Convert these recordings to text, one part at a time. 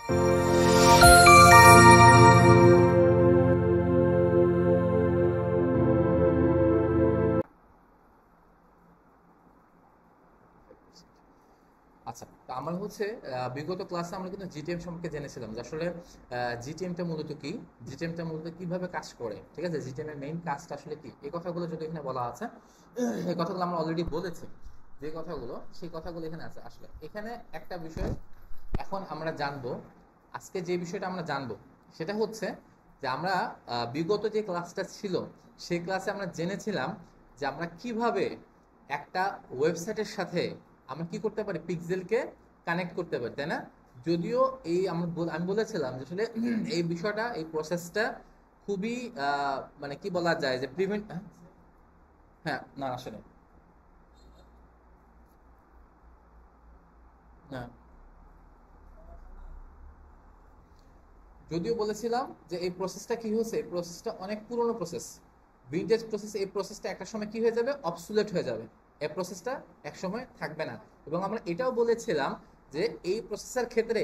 আচ্ছা, তো আমরা হচ্ছে বিগত ক্লাসে আমরা কিন্তু জিটিএম সম্পর্কে জেনেছিলাম যে আসলে জিটিএমটা মূলত কি, জিটিএমটা মূলত কিভাবে কাজ করে, ঠিক আছে, জিটিএম এর মেইন কাজটা আসলে কি, এই কথাগুলো যদি এখানে বলা আছে, এই কথাগুলো আমরা অলরেডি বলেছি, যে কথাগুলো সেই কথাগুলো এখানে আছে। আসলে এখানে একটা বিষয় এখন আমরা জানবো, আজকে যে বিষয়টা আমরা জানবো সেটা হচ্ছে যে আমরা বিগত যে ক্লাসটা ছিল সেই ক্লাসে আমরা জেনেছিলাম যে আমরা কিভাবে একটা ওয়েবসাইটের সাথে আমরা কি করতে পারি, পিক্সেলকে কানেক্ট করতে পারি, তাই না? যদিও এই আমি বলেছিলাম যে আসলে এই বিষয়টা, এই প্রসেসটা খুবই মানে কি বলা যায় যে প্রিভেন্ট, হ্যাঁ না আসলে না, যদিও বলেছিলাম যে এই প্রসেসটা কি হয়েছে, এই প্রসেসটা অনেক পুরনো প্রসেস, ভিনটেজ প্রসেস। এই প্রসেসটা একটা সময় কি হয়ে যাবে, অবসুলেট হয়ে যাবে, এই প্রসেসটা এক সময় থাকবে না। এবং আমরা এটাও বলেছিলাম যে এই প্রসেসের ক্ষেত্রে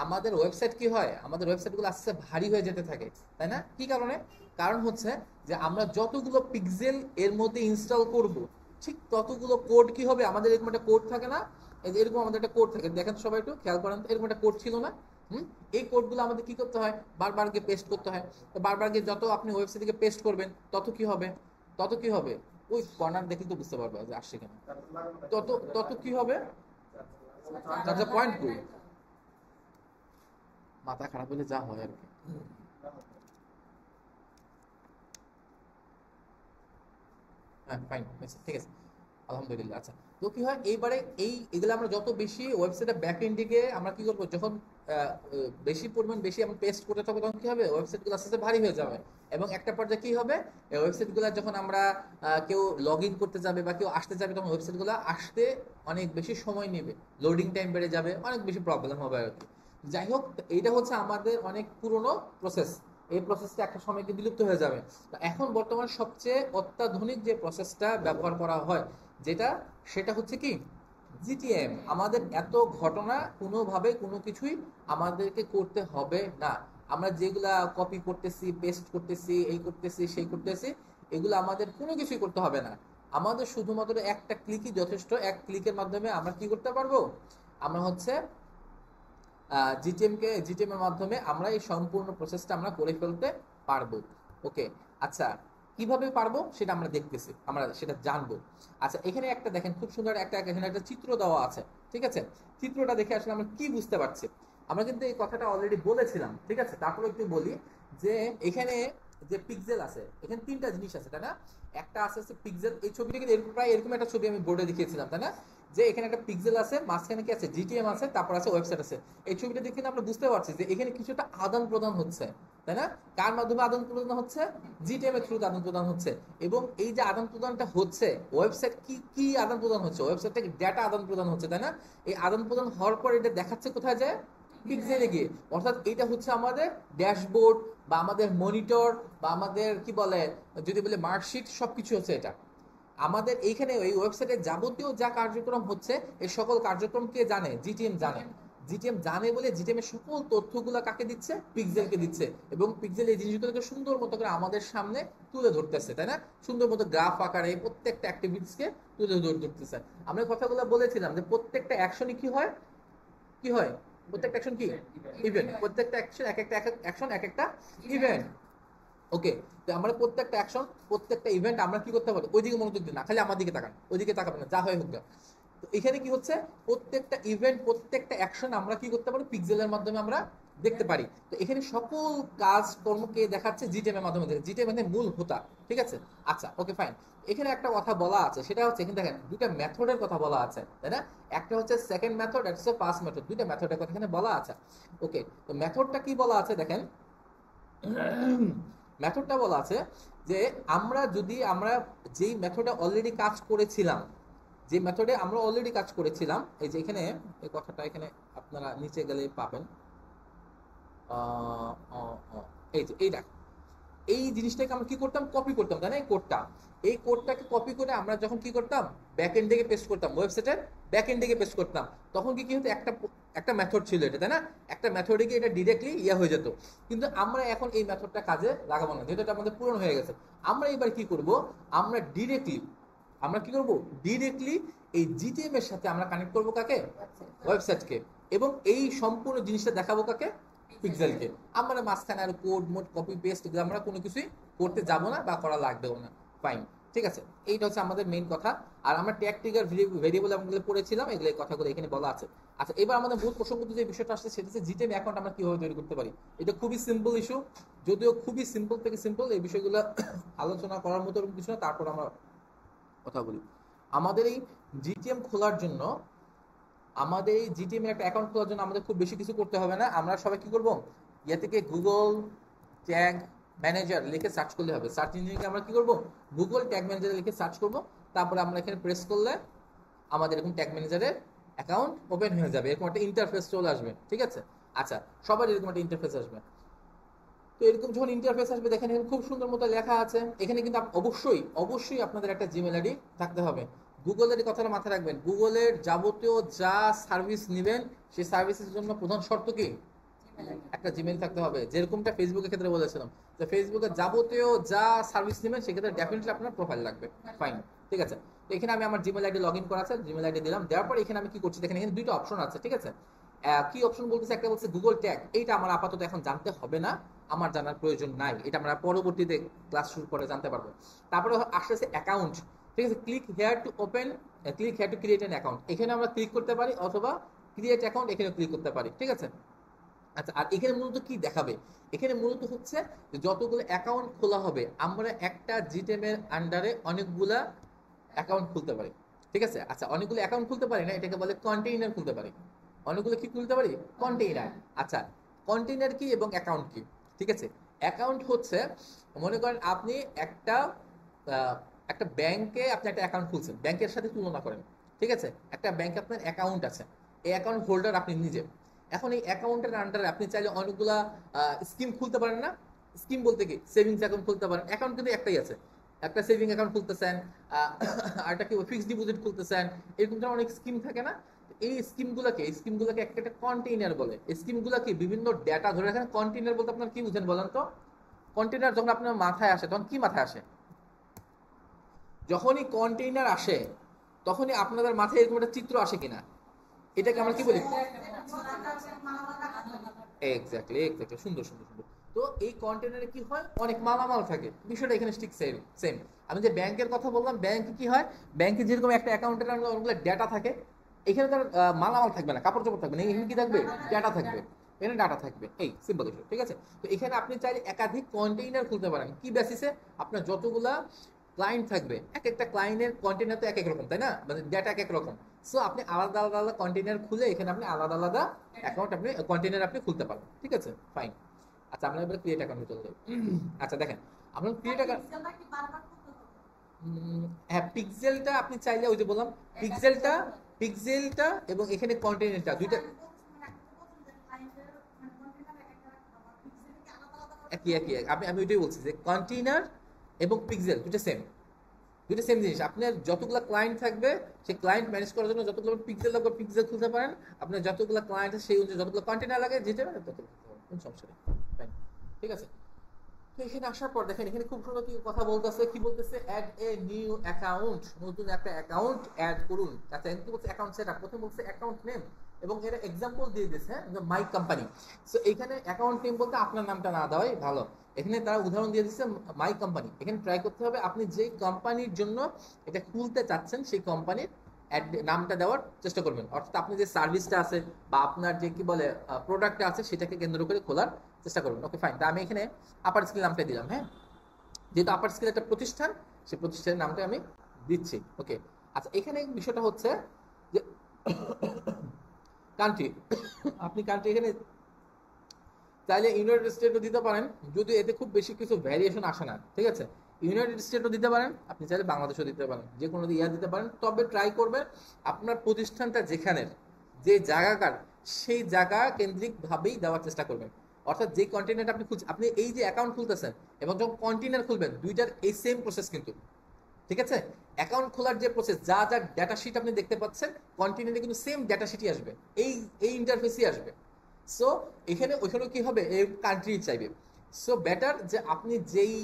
আমাদের ওয়েবসাইট কি হয়, আমাদের ওয়েবসাইটগুলো আস্তে আস্তে ভারী হয়ে যেতে থাকে, তাই না? কি কারণে? কারণ হচ্ছে যে আমরা যতগুলো পিক্সেল এর মধ্যে ইনস্টল করব, ঠিক ততগুলো কোড কি হবে, আমাদের এরকম একটা কোড থাকে না, এই যে এরকম আমাদের একটা কোড থাকে, দেখেন তো সবাই একটু খেয়াল করেন তো, এরকম একটা কোড ছিল না? হুম, এই কোডগুলো আমাদের কি করতে হয়, বারবার গিয়ে পেস্ট করতে হয়। তো বারবার গিয়ে যত আপনি ওয়েবসাইটে পেস্ট করবেন তত কি হবে, তত কি হবে, ওই কর্নার দেখলে তো বুঝতে পারবে যে আসছে কেন, তত তত কি হবে, তার পয়েন্ট কই, মাথা খারাপ হলে যা হয় আর কি। হ্যাঁ ফাইন, ঠিক আছে, আলহামদুলিল্লাহ। আচ্ছা, তো কি হয় এইবারে, এগুলো আমরা যত বেশি ওয়েবসাইটের ব্যাক এন্ডিকে আমরা কি করবো, যখন বেশি পরিমাণ বেশি আমরা পেস্ট করতে থাকবো, তখন কি হবে, ওয়েবসাইটগুলো আস্তে আস্তে ভারী হয়ে যাবে। এবং একটা পর্যায়ে কি হবে, এই ওয়েবসাইটগুলো যখন আমরা কেউ লগ ইন করতে যাবে বা কেউ আসতে যাবে, তখন ওয়েবসাইটগুলো আসতে অনেক বেশি সময় নেবে, লোডিং টাইম বেড়ে যাবে, অনেক বেশি প্রবলেম হবে আর কি। যাই হোক, এইটা হচ্ছে আমাদের অনেক পুরনো প্রসেস, এই প্রসেসটা একটা সময় কি বিলুপ্ত হয়ে যাবে। তো এখন বর্তমানে সবচেয়ে অত্যাধুনিক যে প্রসেসটা ব্যবহার করা হয়, যেটা, সেটা হচ্ছে কি, জিটিএম। আমাদের এত ঘটনা কোনোভাবে কোনো কিছুই আমাদেরকে করতে হবে না। আমরা যেগুলা কপি করতেছি, পেস্ট করতেছি, এই করতেছি, সেই করতেছি, এগুলো আমাদের কোনো কিছুই করতে হবে না। আমাদের শুধুমাত্র একটা ক্লিকই যথেষ্ট, এক ক্লিকের মাধ্যমে আমরা কি করতে পারবো, আমরা হচ্ছে জিটিএম এর মাধ্যমে আমরা এই সম্পূর্ণ প্রসেসটা আমরা করে ফেলতে পারবো। ওকে, আচ্ছা, কিভাবে পারবো সেটা আমরা দেখতেছি, আমরা সেটা জানবো। আচ্ছা, এখানে একটা দেখেন খুব সুন্দর একটা, এখানে একটা চিত্র দেওয়া আছে, ঠিক আছে? চিত্রটা দেখে আসলে আমরা কি বুঝতে পারছি, আমরা কিন্তু এই কথাটা অলরেডি বলেছিলাম, ঠিক আছে, তারপরে একটু বলি যে এখানে যে পিক্সেল আছে, এখানে তিনটা জিনিস আছে, তাই না? একটা আছে পিক্সেল, এই ছবিটা কিন্তু প্রায় এরকম একটা ছবি আমি বোর্ডে দেখিয়েছিলাম, তাই না? যে এখানে একটা পিক্সেল আছে, মাঝখানে কি আছে, জিটিএম আছে, তারপর আছে ওয়েবসাইট আছে। এই ছবিটা দেখে আমরা বুঝতে পারছি যে এখানে কিছু একটা আদান প্রদান হচ্ছে, তাই না? কার মাধ্যমে আদান প্রদান হচ্ছে, জিটিএম এর থ্রুতে আদান প্রদান হচ্ছে। এবং এই যে আদান প্রদানটা হচ্ছে, ওয়েবসাইট কি কি আদান প্রদান হচ্ছে, ওয়েবসাইট থেকে ডেটা আদান প্রদান হচ্ছে, তাই না? এই আদান প্রদান হওয়ার পর এটা দেখাচ্ছে কোথায় যায়, পিক্সেলে গিয়ে। অর্থাৎ এটা হচ্ছে আমাদের ড্যাশবোর্ড বা আমাদের মনিটর বা আমাদের কি বলে, যদি বলে মার্কশিট, সবকিছু হচ্ছে এটা। আমাদের এইখানে এই ওয়েবসাইটে যাবতীয় যা কার্যক্রম হচ্ছে, এই সকল কার্যক্রম কে জানে, জিটিএম জানে। জিটিএম জানে বলে জিটিএম এর সকল তথ্যগুলো কাকে দিচ্ছে, পিক্সেলকে দিচ্ছে। এবং পিক্সেল এই জিনিসগুলোকে সুন্দর মতো করে আমাদের সামনে তুলে ধরতেছে, তাই না? সুন্দর মতো গ্রাফ আকারে প্রত্যেকটা অ্যাক্টিভিটিসকে তুলে ধরতেছে। আমরা কথাগুলো বলেছিলাম যে প্রত্যেকটা অ্যাকশনই কি হয়, কি হয়, প্রত্যেকটা অ্যাকশন কি, ইভেন্ট, প্রত্যেকটা অ্যাকশন এক একটা অ্যাকশন এক একটা ইভেন্ট। ওকে, তো আমরা প্রত্যেকটা অ্যাকশন, প্রত্যেকটা ইভেন্ট আমরা কি করতে পারি, ওইদিকে মনোযোগ দিন না, খালি আমার দিকে তাকান, ওইদিকে তাকাবেন না, যা হয় হোক না। তো এখানে কি হচ্ছে, প্রত্যেকটা ইভেন্ট, প্রত্যেকটা অ্যাকশন আমরা কি করতে পারি, পিক্সেলের মাধ্যমে আমরা দেখতে পারি। তো এখানে সকল কাজ কর্মকে দেখাচ্ছে জিটিএম এর মাধ্যমে, জিটিএম মানে মূল হোতা, ঠিক আছে? আচ্ছা, ওকে ফাইন। এখানে একটা কথা বলা আছে, সেটা হচ্ছে এখানে দেখেন দুইটা মেথডের কথা বলা আছে, তাই না? একটা হচ্ছে সেকেন্ড মেথড, একটা হচ্ছে ফার্স্ট মেথড, দুইটা মেথডের কথা এখানে বলা আছে। ওকে, তো মেথডটা কি বলা আছে দেখেন, মেথডটা বলা আছে যে আমরা যেই মেথডে অলরেডি কাজ করেছিলাম, যে মেথডে আমরা অলরেডি কাজ করেছিলাম, এই যে এখানে এই কথাটা এখানে আপনারা নিচে গেলে পাবেন, এই যে এইটা, এই জিনিসটাকে আমরা কি করতাম, কপি করতাম, তাই না? এই কোডটাকে কপি করে আমরা যখন কি করতাম, ব্যাক এন্ড দিকে পেস্ট করতাম, ওয়েবসাইটের ব্যাক এন্ড দিকে পেস্ট করতাম। তখন কি কি হতো, একটা একটা মেথড ছিল এটা, তাই না? একটা মেথডে গিয়ে এটা ডিরেক্টলি ইয়ে হয়ে যেত, কিন্তু আমরা এখন এই মেথডটা কাজে লাগাবো না, যেহেতু এটা আমাদের পুরনো হয়ে গেছে। আমরা এবার কি করব, আমরা কি করব ডিরেক্টলি এই জিটিএম এর সাথে আমরা কানেক্ট করব কাকে, ওয়েবসাইটকে, এবং এই সম্পূর্ণ জিনিসটা দেখাবো কাকে, পিক্সেলকে। আমরা মাঝখানে আর কোড মোড কপি পেস্ট আমরা কোনো কিছুই করতে যাব না বা করা লাগবেও না। ফাইন, ঠিক আছে, এইটা হচ্ছে আমাদের মেইন কথা। আর আমরা ট্যাগ ট্রিগার ভেরিয়েবল এগুলো পড়েছিলাম, এগুলো কথাগুলো এখানে বলা আছে। আচ্ছা, এবার আমাদের মূল প্রসঙ্গত যে বিষয়টা আসছে সেটা হচ্ছে জিটিএম অ্যাকাউন্ট আমরা কিভাবে তৈরি করতে পারি। এটা খুবই সিম্পল ইস্যু, যদিও খুবই সিম্পল থেকে সিম্পল, এই বিষয়গুলো আলোচনা করার মতো কিছু না। তারপর আমরা কথা বলি। আমাদের এই জিটিএম খোলার জন্য, আমাদের এই জিটিএম এর একটা অ্যাকাউন্ট খোলার জন্য আমাদের খুব বেশি কিছু করতে হবে না। আমরা সবাই কি করব, ইয়া থেকে গুগল ট্যাগ ম্যানেজার লিখে সার্চ করলে হবে। সার্চ ইঞ্জিনে আমরা কি করব, গুগল ট্যাগ ম্যানেজার লিখে সার্চ করব, তারপরে আমরা এখানে প্রেস করলে আমাদের এরকম ট্যাগ ম্যানেজারের অ্যাকাউন্ট ওপেন হয়ে যাবে, এরকম একটা ইন্টারফেস চলে আসবে, ঠিক আছে? আচ্ছা, সবার এরকম একটা ইন্টারফেস আসবে। তো এরকম যখন ইন্টারফেস আসবে, দেখেন এখানে খুব সুন্দর মতো লেখা আছে। এখানে কিন্তু অবশ্যই আপনাদের একটা জিমেল আইডি থাকতে হবে। গুগলের এই কথাটা মাথায় রাখবেন, গুগলের যাবতীয় যা সার্ভিস নেবেন সেই সার্ভিসের জন্য প্রধান শর্ত কি, একটা জিমেল থাকতে হবে। যেরকমটা ফেসবুকের ক্ষেত্রে বলেছিলাম, তো ফেসবুকের যাবতীয় যা সার্ভিস নেবেন সেক্ষেত্রে ডেফিনেটলি আপনার প্রোফাইল লাগবে। ফাইন, ঠিক আছে। তো এখানে আমি আমার জিমেল আইডি লগ ইন করা আছে, জিমেল আইডি দিলাম। দেওয়ার পর এখানে আমি কি করছি দেখেন, এখানে দুইটা অপশন আছে, ঠিক আছে? কি অপশন বলতেছে, একটা বলছে গুগল ট্যাগ, এইটা আমার আপাতত এখন জানতে হবে না, আমার জানার প্রয়োজন নাই, এটা আমরা পরবর্তীতে ক্লাস শুরু করে জানতে পারবো। তারপরে আসতেছে অ্যাকাউন্ট, ঠিক আছে? Click here to create an account, এখানে আমরা ক্লিক করতে পারি, অথবা ক্রিয়েট অ্যাকাউন্ট এখানে ক্লিক করতে পারি, ঠিক আছে? আচ্ছা, আর এখানে মূলত কি দেখাবে, এখানে মূলত হচ্ছে যতগুলো অ্যাকাউন্ট খোলা হবে, আমরা একটা জিটেম এর আন্ডারে অনেকগুলা অ্যাকাউন্ট খুলতে পারি, ঠিক আছে? আচ্ছা, অনেকগুলো অ্যাকাউন্ট খুলতে পারি না, এটাকে বলে কন্টেইনার খুলতে পারি। অনেকগুলো কি খুলতে পারি, কন্টেইনার। আচ্ছা, কন্টেইনার কি এবং অ্যাকাউন্ট কি, ঠিক আছে? অ্যাকাউন্ট হচ্ছে, মনে করেন আপনি একটা ব্যাংকে আপনি একটা অ্যাকাউন্ট খুলছেন, ব্যাংকের সাথে তুলনা করেন, ঠিক আছে? একটা ব্যাংকে আপনার অ্যাকাউন্ট আছে, এই অ্যাকাউন্ট হোল্ডার আপনি নিজে। এখন এই অ্যাকাউন্টের আন্ডারে আপনি চাইলে অনেকগুলা স্কিম খুলতে পারেন না? স্কিম বলতে কি, সেভিংস অ্যাকাউন্ট খুলতে পারেন। অ্যাকাউন্ট কিন্তু একটাই আছে, একটা সেভিং অ্যাকাউন্ট খুলতেছেন, আর একটা কি ফিক্সড ডিপোজিট খুলতেছেন, এরকম ধরনের অনেক স্কিম থাকে না? এই স্কিমগুলোকে একটা একটা কন্টেইনার বলে। এই স্কিমগুলোকে বিভিন্ন ডেটা ধরে রাখেন। কন্টেইনার বলতে আপনার কি বুঝেন বলেন তো? কন্টেইনার যখন আপনার মাথায় আসে, তখন কি মাথায় আসে? যখনই কন্টেইনার আসে তখনই আপনাদের মাথায় এরকম একটা চিত্র আসে কিনা, এটাকে আমরা কি বলি? এক্স্যাক্টলি, সুন্দর সুন্দর সুন্দর। তো এই কন্টেনারে কি হয়, অনেক মালামাল থাকে। বিষয়টা এখানে ঠিক সেম। আমি যে ব্যাংকের কথা বললাম, ব্যাংকে কি হয়, ব্যাংকে যেরকম একটা অ্যাকাউন্টের অনেকগুলো ডেটা থাকে, এখানে তার মালামাল থাকবে না, কাপড় চোপড় থাকবে না, এখানে কি থাকবে, ডেটা থাকবে। এখানে ডাটা থাকবে, এই সিম্পল ইস্যু, ঠিক আছে? তো এখানে আপনি চাইলে একাধিক কন্টেইনার খুলতে পারেন। কি বেসিসে? আপনার যতগুলা ক্লায়েন্ট থাকবে, এক একটা ক্লায়েন্টের কন্টেইনার তো এক এক রকম, তাই না? মানে ডেটা এক এক রকম। সো আপনি আলাদা আলাদা কন্টেইনার খুলে এখানে আপনি আলাদা আলাদা অ্যাকাউন্ট আপনি কন্টেইনার আপনি খুলতে পারবেন, ঠিক আছে? ফাইন। আচ্ছা, আমরা এবার ক্রিয়েট অ্যাকাউন্টে চলে যাই। আচ্ছা, দেখেন আমরা ক্রিয়েট অ্যাকাউন্ট, হ্যাঁ, পিক্সেলটা আপনি চাইলে ওই যে বললাম, পিক্সেলটা এবং এখানে কন্টেইনারটা দুইটা একই। আমি ওইটাই বলছি যে কন্টেইনার এবং পিক্সেল দুটো সেম জিনিস। আপনার যতগুলো ক্লায়েন্ট থাকবে, সেই ক্লায়েন্ট ম্যানেজ করার জন্য যতগুলো পিক্সেল লাগবে পিক্সেল খুলতে পারেন। আপনার যতগুলো ক্লায়েন্ট আছে সেই অনুযায়ী যতগুলো কন্টেইনার লাগে যেটা ততগুলো কোনো সমস্যা নেই, ঠিক আছে? তো এখানে আসার পর দেখেন, এখানে খুব সুন্দর কি কথা বলতেছে, কি বলতেছে, অ্যাড এ নিউ অ্যাকাউন্ট, নতুন একটা অ্যাকাউন্ট অ্যাড করুন। আচ্ছা, এখানে কি বলছে, অ্যাকাউন্ট সেটআপ, প্রথমে বলছে অ্যাকাউন্ট নেম, এবং এর এক্সাম্পল দিয়ে দিয়েছে মাই কোম্পানি। সো এখানে অ্যাকাউন্ট নেম বলতে আপনার নামটা না দেওয়াই ভালো। এখানে তারা উদাহরণ দিয়ে দিচ্ছে মাই কোম্পানি। এখানে ট্রাই করতে হবে আপনি যে কোম্পানির জন্য এটা খুলতে চাচ্ছেন সেই কোম্পানির নামটা দেওয়ার চেষ্টা করবেন। অর্থাৎ আপনি যে সার্ভিসটা আছে বা আপনার যে কি বলে প্রোডাক্টটা আছে সেটাকে কেন্দ্র করে খোলার চেষ্টা করবেন। ওকে, ফাইন। তা আমি এখানে আপার স্কিল নামটা দিলাম। হ্যাঁ, যেহেতু আপার স্কিল একটা প্রতিষ্ঠান, সেই প্রতিষ্ঠানের নামটা আমি দিচ্ছি। ওকে, আচ্ছা, এখানে বিষয়টা হচ্ছে যে কান্ট্রি, আপনি কান্ট্রি এখানে চাইলে ইউনাইটেড স্টেটও দিতে পারেন, যদি এতে খুব বেশি কিছু ভ্যারিয়েশন আসে না, ঠিক আছে? ইউনাইটেড স্টেটও দিতে পারেন, আপনি চাইলে বাংলাদেশও দিতে পারেন, যে কোনো ইয়া দিতে পারেন। তবে ট্রাই করবেন আপনার প্রতিষ্ঠানটা যেখানের, যে জায়গাকার, সেই জায়গা কেন্দ্রিকভাবেই দেওয়ার চেষ্টা করবেন। অর্থাৎ যে কন্টেইনারটা আপনি আপনি এই যে অ্যাকাউন্ট খুলতেছেন এবং যখন কন্টেইনার খুলবেন, দুইটার এই সেম প্রসেস কিন্তু, ঠিক আছে? অ্যাকাউন্ট খোলার যে প্রসেস, যা যা ডেটা শিট আপনি দেখতে পাচ্ছেন কন্টিনিউলি কিন্তু সেম ডেটা শিটই আসবে, এই এই ইন্টারফেসই আসবে। সো এখানে ওইখানে কি হবে, এই কান্ট্রি চাইবে। সো বেটার যে আপনি যেই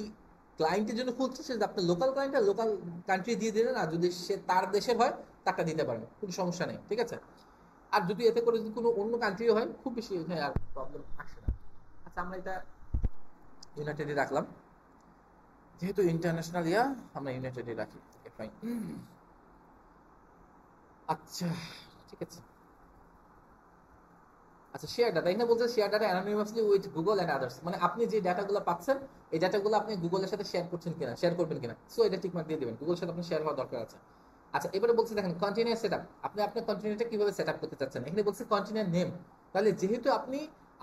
ক্লায়েন্টের জন্য খুলছেন সেটা আপনার লোকাল ক্লায়েন্টের লোকাল কান্ট্রি দিয়ে দিলেন, আর যদি সে তার দেশের হয় তারটা দিতে পারেন, কোনো সমস্যা নেই, ঠিক আছে। আর যদি এতে করে যদি কোনো অন্য কান্ট্রিও হয় খুব বেশি হ্যাঁ আর প্রবলেম আসে না। আচ্ছা আমরা এটা ইউনাইটেডে রাখলাম, যেহেতু ইন্টারন্যাশনাল ইয়া আমরা ইউনাইটেডে রাখি, ওকে ফাইন। আচ্ছা ঠিক আছে। আচ্ছা শেয়ার ডাটা, এখানে বলছে share data anonymously with Google and others, মানে আপনি যে ডাটাগুলো পাচ্ছেন এই ডাটাগুলো আপনি গুগলের সাথে শেয়ার করছেন কিনা, শেয়ার করবেন কিনা, সো এটা টিক মার্ক দিয়ে দিবেন, গুগলের সাথে আপনি শেয়ার হওয়া দরকার আছে। আচ্ছা এবারে বলছে দেখেন কন্টেইনার সেটআপ, আপনি আপনার কন্টেইনারটা কিভাবে সেটআপ করতে চাচ্ছেন, এখানে বলছে কন্টেইনার নেম। তাহলে যেহেতু আপনি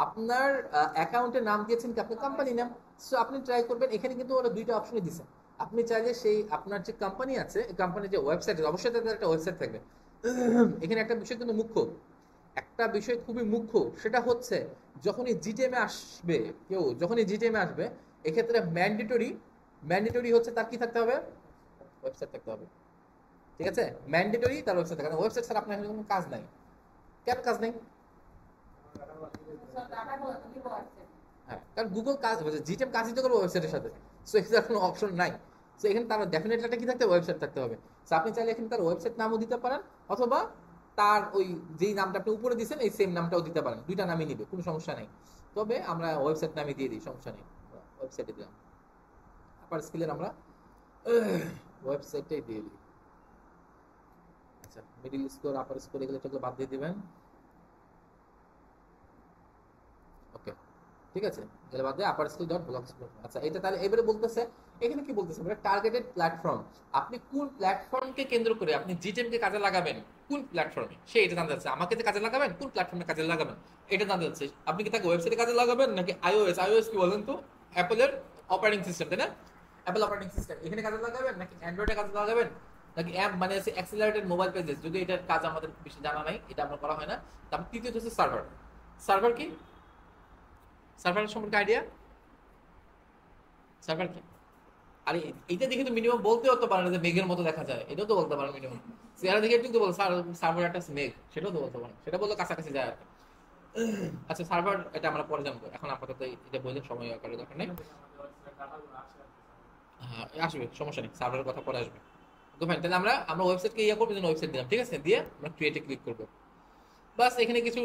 আপনার অ্যাকাউন্টের নাম দিয়েছেন কি আপনার কোম্পানি নাম, সো আপনি ট্রাই করবেন, এখানে কিন্তু ওরা দুইটা অপশনই দিছে। আপনি চাইলে সেই আপনার যে কোম্পানি আছে এই কোম্পানির যে ওয়েবসাইট, অবশ্যই তাদের একটা ওয়েবসাইট থাকবে। এখানে একটা বিষয় কিন্তু মুখ্য, একটা বিষয় খুবই মুখ্য, সেটা হচ্ছে যখনই জিটিএমে আসবে কেউ, যখনই জিটিএমে আসবে এক্ষেত্রে ম্যান্ডেটরি হচ্ছে তার কি থাকতে হবে, ওয়েবসাইট থাকতে হবে, ঠিক আছে। ম্যান্ডেটরি তার ওয়েবসাইট থাকে, ওয়েবসাইট ছাড়া আপনার এখানে কোনো কাজ নাই। কেন কাজ নেই? হ্যাঁ কারণ গুগল কাজ, জিটিএম কাজই তো করবে ওয়েবসাইটের সাথে, সো এখানে কোনো অপশন নাই। সো এখানে তার ডেফিনেটলি একটা কি থাকতে হবে, ওয়েবসাইট থাকতে হবে। সো আপনি চাইলে এখানে তার ওয়েবসাইট নামও দিতে পারেন, অথবা তার ওই যেই নামটা আপনি উপরে দিয়েছেন এই সেম নামটাও দিতে পারেন, দুইটা নামই নিবে, কোনো সমস্যা নেই। তবে আমরা ওয়েবসাইট নামে দিয়ে দিই, সমস্যা নেই, ওয়েবসাইটে দিলাম। আপার স্কিলের আমরা ওয়েবসাইটটাই দিয়ে দিই। আচ্ছা মিডিল স্কোর আপার স্কোর এগুলো বাদ দিয়ে দিবেন, ওকে ঠিক আছে, এগুলো বাদ দিয়ে আপার স্কিল ডট ব্লগস্পট। আচ্ছা এটা তাহলে এবারে বলতেছে, এখানে কি বলতেছে মানে টার্গেটেড প্ল্যাটফর্ম, আপনি কোন প্ল্যাটফর্মকে কেন্দ্র করে আপনি জিটেম কে কাজে লাগাবেন, কোন প্ল্যাটফর্মে সে এটা জানতে চাচ্ছে, আমাকে যে কাজে লাগাবেন কোন প্ল্যাটফর্মে কাজে লাগাবেন এটা জানতে চাচ্ছে। আপনি কি তাকে ওয়েবসাইটে কাজে লাগাবেন নাকি আইওএস কি বলেন তো, অ্যাপলের অপারেটিং সিস্টেম, তাই না, অ্যাপল অপারেটিং সিস্টেম এখানে কাজে লাগাবেন, নাকি অ্যান্ড্রয়েডে কাজে লাগাবেন, নাকি অ্যাপ মানে আছে অ্যাক্সিলারেটেড মোবাইল পেজেস, যদি এটার কাজ আমাদের বেশি জানা নাই, এটা আমরা করা হয় না। তারপর তৃতীয়ত হচ্ছে সার্ভার। সার্ভার কি, সার্ভার সম্পর্কে আইডিয়া, সার্ভার কি? আরে এইটা দেখে তো মিনিমাম বলতেও তো পারেন যে মেঘের মতো দেখা যায়, এটাও তো বলতে পারেন মিনিমাম। চেহারা দেখে একটু তো বল সার্ভার একটা মেঘ, সেটাও তো বলতে পারেন, সেটা বললে কাছাকাছি যায় আর কি। আচ্ছা সার্ভার এটা আমরা পরে জানবো, এখন আপাতত এটা বললে সময় কারো দরকার নেই। হ্যাঁ আসবে, সমস্যা নেই, সার্ভারের কথা পরে আসবে। তো ফাইন, তাহলে আমরা আমরা ওয়েবসাইটকে ইয়ে করবো, ওয়েবসাইট দিলাম, ঠিক আছে, দিয়ে আমরা ক্রিয়েটে ক্লিক করবো। বাস এখানে কিছু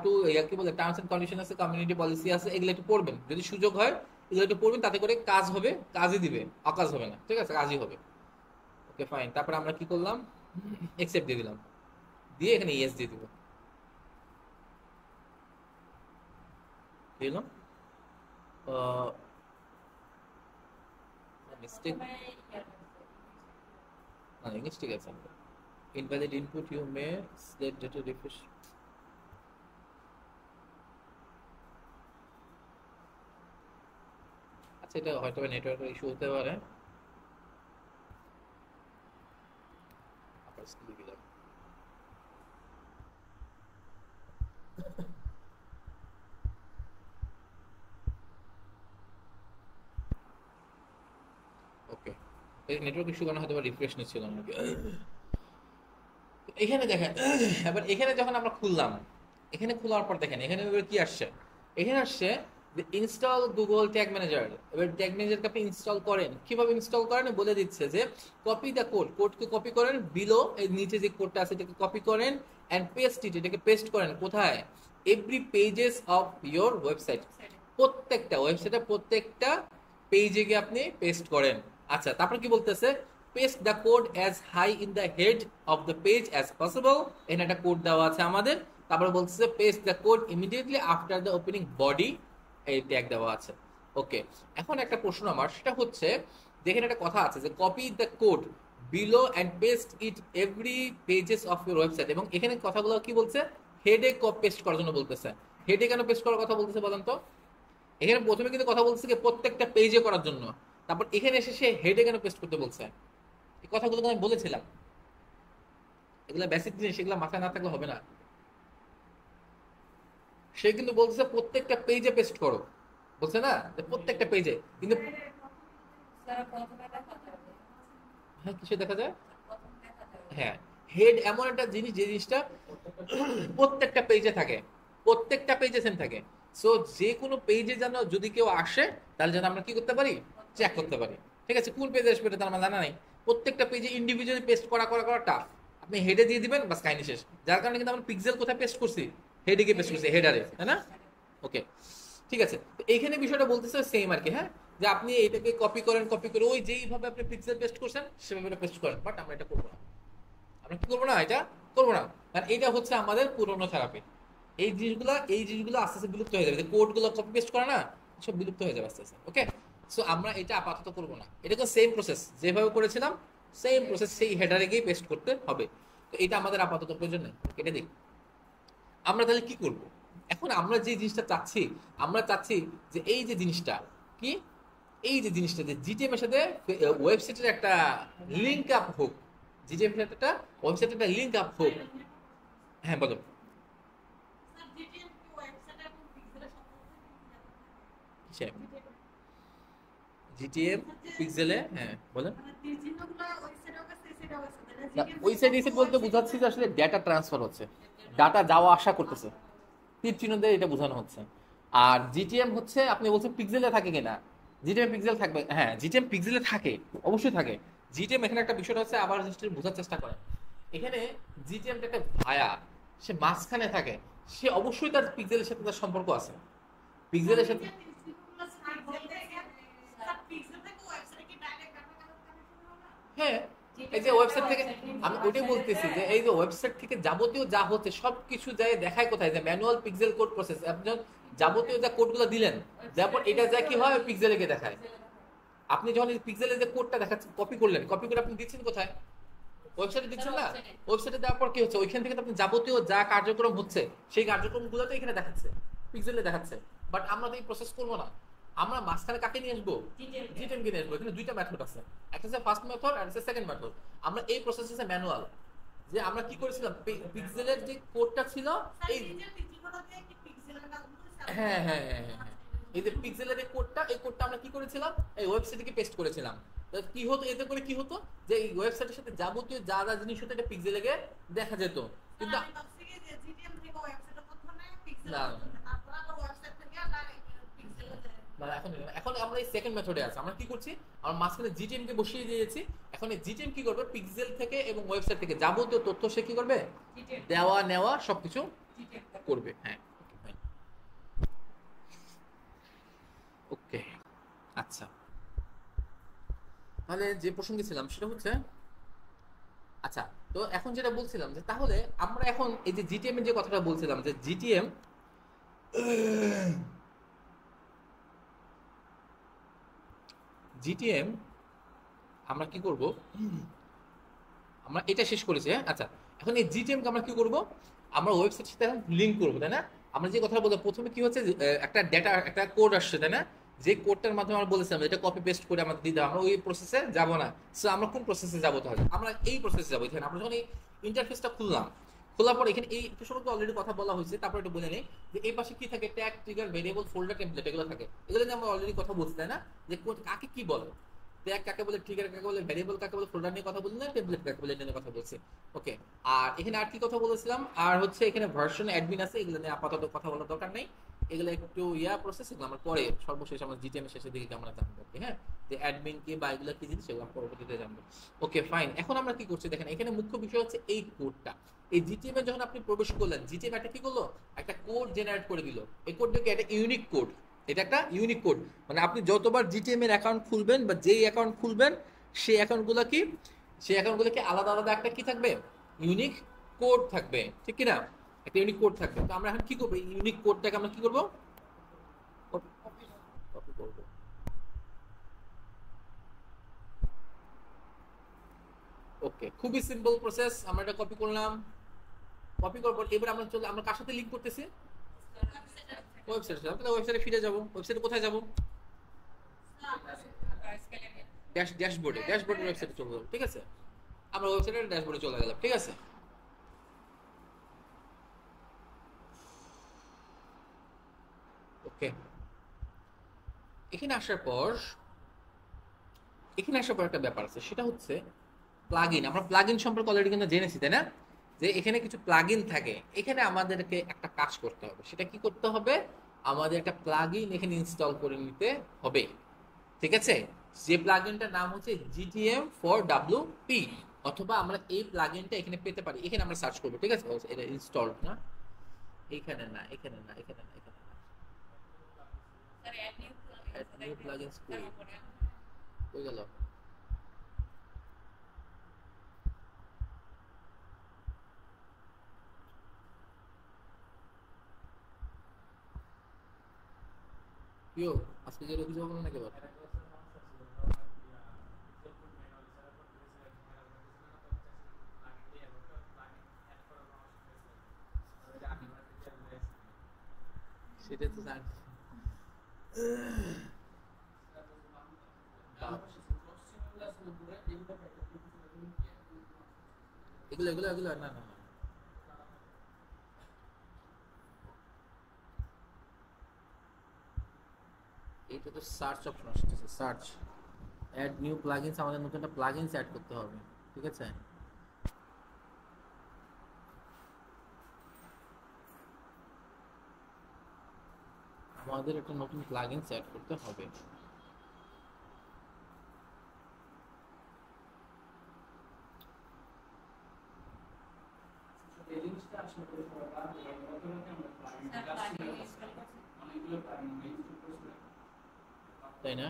টু কি বলে টার্মস এন্ড কন্ডিশন আছে, কমিউনিটি পলিসি আছে, এগুলো একটু পড়বেন, যদি সুযোগ হয় এগুলো একটু পড়বেন, তাতে করে কাজ হবে, কাজই দিবে, অকাজ হবে না, ঠিক আছে, কাজই হবে। ওকে ফাইন, তারপরে আমরা কি করলাম, একসেপ্ট দিয়ে দিলাম, দিয়ে এখানে ইয়েস দিয়ে দিব, দিলাম মিস্টেক, না ইংলিশ ঠিক আছে, invalid input you may select data refresh. আচ্ছা এটা হয়তো নেটওয়ার্কের ইস্যু হতে পারে, আবার স্কিল দিলাম। ওকে এই নেটওয়ার্ক ইস্যু কারণে হয়তো রিফ্রেশ নিচ্ছিল না। এখানে দেখেন, এবার এখানে যখন আমরা খুললাম, এখানে খোলার পর দেখেন এখানে এবার কি আসছে, এখানে আসছে ইনস্টল গুগল ট্যাগ ম্যানেজার। এবার ট্যাগ ম্যানেজারকে আপনি ইনস্টল করেন, কিভাবে ইনস্টল করেন বলে দিচ্ছে যে কপি দ্য কোড, কোডকে কপি করেন, বিলো এর নিচে যে কোডটা আছে এটাকে কপি করেন, এন্ড পেস্ট ইট, এটাকে পেস্ট করেন কোথায়, every pages of your website, প্রত্যেকটা ওয়েবসাইটের প্রত্যেকটা পেজে গিয়ে আপনি পেস্ট করেন। আচ্ছা তারপর কি বলতেছে, paste the code as high in the head of the page as possible, এখানে একটা কোড দেওয়া আছে আমাদের। তারপর বলছে paste the code immediately after the opening body, এই ট্যাগ দেওয়া আছে। ওকে এখন একটা প্রশ্ন আমার, সেটা হচ্ছে দেখেন একটা কথা আছে যে copy the code below and paste it every pages of your website, এবং এখানে কথাগুলো কি বলছে, হেডে পেস্ট করার জন্য বলতেছে। হেডে কেন পেস্ট করার কথা বলতেছে বলেন তো, এখানে প্রথমে কিন্তু কথা বলছে কি প্রত্যেকটা পেজে করার জন্য, তারপর এখানে এসে সে হেডে কেন পেস্ট করতে বলছে, এই কথাগুলো আমি বলেছিলাম, এগুলা বেসিক জিনিস, এগুলা মাথায় না থাকলে হবে না। সে কিন্তু বলছে প্রত্যেকটা পেজে পেস্ট করো, বলছে না যে প্রত্যেকটা পেজে, কিন্তু হ্যাঁ কিসে দেখা যায়? হ্যাঁ, হেড এমন একটা জিনিস যে জিনিসটা প্রত্যেকটা পেজে থাকে, প্রত্যেকটা পেজে সেম থাকে। সো যে কোনো পেজে যেন যদি কেউ আসে তাহলে যেন আমরা কি করতে পারি, চেক করতে পারি। ঠিক আছে, কোন পেজে আসবে এটা তার আমার জানা নাই। প্রত্যেকটা পেজে ইন্ডিভিজুয়ালি পেস্ট করা করা করা টাফ। আপনি হেডে দিয়ে দিবেন বাস কাহিনী শেষ। যার কারণে কিন্তু আমরা পিক্সেল কোথায় পেস্ট করছি, হেডে গিয়ে পেস্ট করছি, হেডারে, তাই না? ওকে, ঠিক আছে। তো এইখানে বিষয়টা বলতেছে সেম আর কি, হ্যাঁ, যে আপনি এটাকে কপি করেন, কপি করে ওই যেইভাবে আপনি পিক্সেল পেস্ট করছেন সেভাবে পেস্ট করেন, বাট আমরা এটা করবো না। আমরা কি করবো না, এটা করবো না, কারণ এটা হচ্ছে আমাদের পুরোনো থেরাপি। এই জিনিসগুলো আস্তে আস্তে বিলুপ্ত হয়ে যাবে, কোড গুলো কপি পেস্ট করে না, সব বিলুপ্ত হয়ে যাবে আস্তে আস্তে। ওকে, সো আমরা এটা আপাতত করবো না, এটা তো সেম প্রসেস যেভাবে করেছিলাম, সেম প্রসেস সেই হেডারে গিয়ে পেস্ট করতে হবে। তো এটা আমাদের আপাতত প্রয়োজন নেই, এটা দিই। আমরা তাহলে কি করব? এখন আমরা যে জিনিসটা চাচ্ছি, আমরা চাচ্ছি যে এই যে জিনিসটা কি, এই যে জিনিসটা যে জিটিএম এর সাথে ওয়েবসাইটের একটা লিংক আপ হোক, জিটিএম এর সাথে একটা ওয়েবসাইটের একটা লিংক আপ হোক। হ্যাঁ বলো। জিটিএম পিক্সেলে, হ্যাঁ বলেন। ওই সাইড এই সাইড বলতে বোঝাচ্ছি যে আসলে ডেটা ট্রান্সফার হচ্ছে, ডাটা যাওয়া আসা করতেছে, তীর চিহ্ন দিয়ে এটা বোঝানো হচ্ছে। আর জিটিএম হচ্ছে আপনি বলছেন পিক্সেলে থাকে কিনা, জিটিএম পিক্সেল থাকবে, হ্যাঁ জিটিএম পিক্সেলে থাকে, অবশ্যই থাকে। জিটিএম এখানে একটা বিষয় হচ্ছে, আবার জিনিসটা বোঝার চেষ্টা করেন। এখানে জিটিএম একটা ভায়া, সে মাঝখানে থাকে, সে অবশ্যই তার পিক্সেলের সাথে তার সম্পর্ক আছে, পিক্সেলের সাথে। হ্যাঁ, এই যে ওয়েবসাইট থেকে, আমি ওইটাই বলতেছি যে এই যে ওয়েবসাইট থেকে যাবতীয় যা হচ্ছে সবকিছু যায় দেখায় কোথায়, যে ম্যানুয়াল পিক্সেল কোড প্রসেস, আপনি যাবতীয় যা কোডগুলো দিলেন, তারপর এটা যা কি হয় পিক্সেলে গিয়ে দেখায়। আপনি যখন পিক্সেলের যে কোডটা দেখাচ্ছেন, কপি করলেন, কপি করে আপনি দিচ্ছেন কোথায়, ওয়েবসাইটে দিচ্ছেন না? ওয়েবসাইটে দেওয়ার পর কি হচ্ছে, ওইখান থেকে তো আপনি যাবতীয় যা কার্যক্রম হচ্ছে সেই কার্যক্রমগুলো তো এখানে দেখাচ্ছে, পিক্সেলে দেখাচ্ছে। বাট আমরা তো এই প্রসেস করবো না, আমরা মাঝখানে কাকে নিয়ে আসবো, জিটেম কে নিয়ে আসবো। এখানে দুইটা মেথড আছে, একটা হচ্ছে ফার্স্ট মেথড আর হচ্ছে সেকেন্ড মেথড। আমরা এই প্রসেস হচ্ছে ম্যানুয়াল, যে আমরা কি করেছিলাম, পিক্সেলের যে কোডটা ছিল এই, হ্যাঁ হ্যাঁ হ্যাঁ হ্যাঁ হ্যাঁ, এই যে পিক্সেলের এই কোডটা, এই কোডটা আমরা কি করেছিলাম, এই ওয়েবসাইটে পেস্ট করেছিলাম। তো কি হতো এতে করে, কি হতো যে এই ওয়েবসাইটের সাথে যাবতীয় যা যা জিনিস হতো এটা পিক্সেলে গিয়ে দেখা যেত। কিন্তু না, না, এখন এখন আমরা এই সেকেন্ড মেথডে আছি। আমরা কি করছি, আমরা মাঝখানে জিটিএম কে বসিয়ে দিয়েছি। এখন এই জিটিএম কি করবে, পিক্সেল থেকে এবং ওয়েবসাইট থেকে যাবতীয় তথ্য সে কি করবে, দেওয়া নেওয়া সবকিছু করবে। হ্যাঁ, ওকে, আচ্ছা। তাহলে যে প্রসঙ্গে ছিলাম সেটা হচ্ছে, আচ্ছা, তো এখন যেটা বলছিলাম যে তাহলে আমরা এখন এই যে জিটিএম এর যে কথাটা বলছিলাম, যে জিটিএম, জিটিএম আমরা কি করব, আমরা এটা শেষ করেছি, হ্যাঁ আচ্ছা। এখন এই জিটিএম কে আমরা কি করব, আমরা ওয়েবসাইটের সাথে এখন লিংক করব, তাই না? আমরা যে কথা বলতে প্রথমে কি হচ্ছে, একটা ডেটা, একটা কোড আসছে, তাই না? যে কোডটার মাধ্যমে আমরা বলেছিলাম এটা কপি পেস্ট করে আমাদের দিতে হবে, আমরা ওই প্রসেসে যাব না। সো আমরা কোন প্রসেসে যাব, তাহলে আমরা এই প্রসেসে যাব। এখানে আমরা যখন এই ইন্টারফেসটা খুললাম, খোলার পর এখানে এই সম্পর্কে অলরেডি কথা বলা হয়েছে, তারপর এটা বলে নেই যে এই পাশে কি থাকে, tag, trigger, variable, folder, template, এগুলো থাকে। এগুলো নিয়ে আমরা অলরেডি কথা বলছি, তাই না? যে কাকে কি বলে, ট্যাগ কাকে বলে, ট্রিগার কাকে বলে, ভেরিয়েবল কাকে বলে, ফোল্ডার নিয়ে কথা বলি না, টেমপ্লেট কাকে বলে, এটা নিয়ে কথা বলছি। ওকে, আর এখানে আর কি কথা বলেছিলাম, আর হচ্ছে এখানে ভার্সন অ্যাডমিন আছে, এগুলো নিয়ে আপাতত কথা বলার দরকার নেই। এগুলো একটু প্রসেস, এগুলো আমরা পরে সর্বশেষ আমরা জিটিএম এর শেষের দিকে আমরা জানবো, হ্যাঁ, যে অ্যাডমিন কি বা এগুলো কি জিনিস, সেগুলো আমরা পরবর্তীতে জানবো। ওকে ফাইন, এখন আমরা কি করছি দেখেন, এখানে মুখ্য বিষয় হচ্ছে এই কোডটা। এই জিটিএম এ যখন আপনি প্রবেশ করলেন, জিটিএম একটা কি করলো, একটা কোড জেনারেট করে দিল। এই কোডটাকে একটা ইউনিক কোড, এটা একটা ইউনিক কোড। মানে আপনি যতবার জিটিএম এর অ্যাকাউন্ট খুলবেন বা যেই অ্যাকাউন্ট খুলবেন, সেই অ্যাকাউন্টগুলো কি, সেই অ্যাকাউন্টগুলোকে আলাদা আলাদা একটা কি থাকবে, ইউনিক কোড থাকবে, ঠিক কি না? একটা ইউনিক কোড থাকবে। তো আমরা এখন কি করবো, ইউনিক কোডটাকে আমরা কি করবো, কপি করবো। ওকে, খুবই সিম্পল প্রসেস, আমরা এটা কপি করলাম। কপি করার পর এবার আমরা চলে, আমরা কার সাথে লিংক করতেছি, ওয়েবসাইটের সাথে। তাহলে ওয়েবসাইটে ফিরে যাব, ওয়েবসাইটে কোথায় যাব, ড্যাশবোর্ডে, ড্যাশবোর্ডের ওয়েবসাইটে চলে যাবো, ঠিক আছে? আমরা ওয়েবসাইটের ড্যাশবোর্ডে চলে গেলাম, ঠিক আছে? ওকে, এখানে আসার পর, এখানে আসার পর একটা ব্যাপার আছে, সেটা হচ্ছে প্লাগইন, আমরা প্লাগইন সম্পর্কে অলরেডি কিন্তু জেনেছি তাই না, যে এখানে কিছু প্লাগইন থাকে। এখানে আমাদেরকে একটা কাজ করতে হবে, সেটা কি করতে হবে, আমাদের একটা প্লাগইন এখানে ইনস্টল করে নিতে হবে। ঠিক আছে, যে প্লাগইনটার নাম হচ্ছে জিটিএম ফর ডাব্লিউপি, অথবা আমরা এই প্লাগইনটা এখানে পেতে পারি, এখানে আমরা সার্চ করবো। ঠিক আছে, এটা ইনস্টলড না, এখানে না, এখানে না, এখানে না, এখানে না, অ্যাড নিউ প্লাগইনস কই গেল? কিও আজকে যে অফিস যাবো না কেবল? সেটা তো জানি। এগুলো এগুলো এগুলো না না না, এইটা তো সার্চ অপশন আসতেছে, সার্চ অ্যাড নিউ প্লাগইনস, আমাদের নতুন একটা প্লাগইনস অ্যাড করতে হবে। ঠিক আছে, আমাদের একটা নতুন প্লাগইনস অ্যাড করতে হবে। তাই না,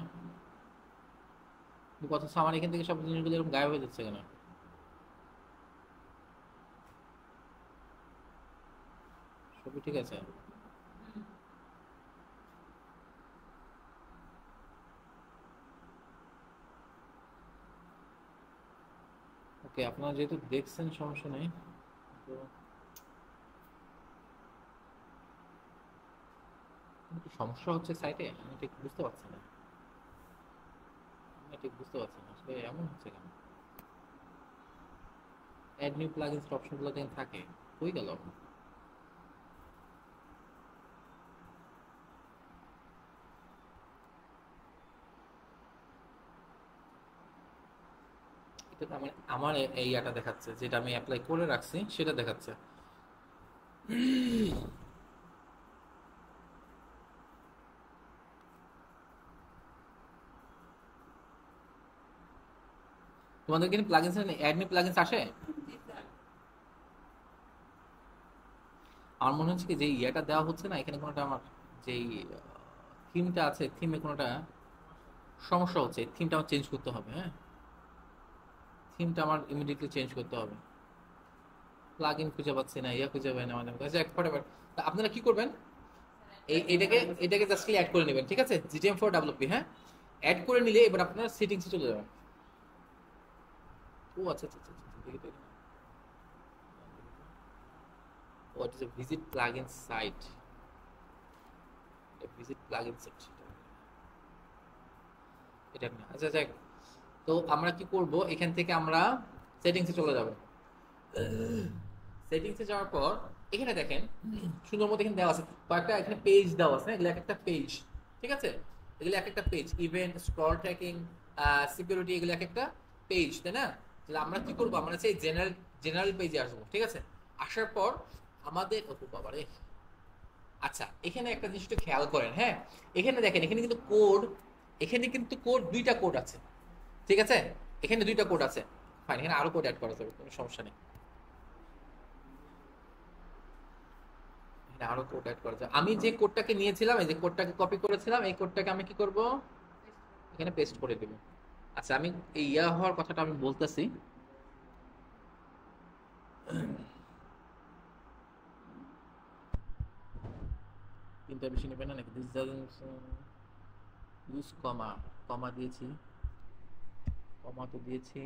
কথা আমার এখান থেকে সব জিনিসগুলো এরকম গায়েব হয়ে যাচ্ছে কেন? সবই ঠিক আছে। ওকে, আপনারা যেহেতু দেখছেন সমস্যা নেই, তো কিন্তু সমস্যা হচ্ছে সাইটে, আমি ঠিক বুঝতে পারছি না, আমি ঠিক বুঝতে পারছি না আসলে এমন হচ্ছে কেন। অ্যাড নিউ প্লাগইনস অপশনগুলো কেন থাকে, কই গেল? এটা তো আমার আমার এই ইয়াটা দেখাচ্ছে, যেটা আমি অ্যাপ্লাই করে রাখছি সেটা দেখাচ্ছে। তোমাদের কি প্লাগইনস অ্যাড নিউ প্লাগইনস আসে? আমার মনে হচ্ছে কি যে ইয়াটা দেওয়া হচ্ছে না এখানে, কোনোটা আমার যেই থিমটা আছে, থিমে কোনোটা সমস্যা হচ্ছে, থিমটা আমার চেঞ্জ করতে হবে। হ্যাঁ, থিমটা আমার ইমিডিয়েটলি চেঞ্জ করতে হবে। প্লাগ ইন খুঁজে পাচ্ছি না, ইয়া খুঁজে পাই না আমাদের কাছে, আপনারা কি করবেন, এটাকে এটাকে জাস্ট অ্যাড করে নেবেন। ঠিক আছে, জিটিএম ফর ডাব্লিউপি, হ্যাঁ, অ্যাড করে নিলে এবার আপনার সেটিংসে চলে যাবেন। ও আচ্ছা আচ্ছা আচ্ছা আচ্ছা, দেখি তো এখানে। What is a visit plugin site, visit plugin site, এটা না, আচ্ছা যাক। তো আমরা কি করব, এখান থেকে আমরা সেটিংসে চলে যাব। সেটিংসে যাওয়ার পর এখানে দেখেন সুন্দর মতো এখানে দেওয়া আছে কয়েকটা, এখানে পেজ দেওয়া আছে, এগুলো এক একটা পেজ। ঠিক আছে, এগুলো এক একটা page, event, scroll tracking, security, এগুলো এক একটা পেজ, তাই না? তাহলে আমরা কি করবো, আমরা সেই জেনারেল জেনারেল পেজে আসবো। ঠিক আছে, আসার পর আমাদের বাবারে, আচ্ছা এখানে একটা জিনিস একটু খেয়াল করেন। হ্যাঁ, এখানে দেখেন, এখানে কিন্তু কোড, এখানে কিন্তু কোড, দুইটা কোড আছে। ঠিক আছে, এখানে দুইটা কোড আছে, ফাইন, এখানে আরো কোড অ্যাড করা যাবে, কোনো সমস্যা নেই, এখানে আরো কোড অ্যাড করা যাবে। আমি যে কোডটাকে নিয়েছিলাম, এই যে কোডটাকে কপি করেছিলাম, এই কোডটাকে আমি কি করব, এখানে পেস্ট করে দেব। আচ্ছা, আমি এই ইয়া হওয়ার কথাটা আমি বলতেছি। তিনটা বেশি নেবে না নাকি? দিস ডাজন্ট ইউজ কমা, কমা দিয়েছি, কমা তো দিয়েছি।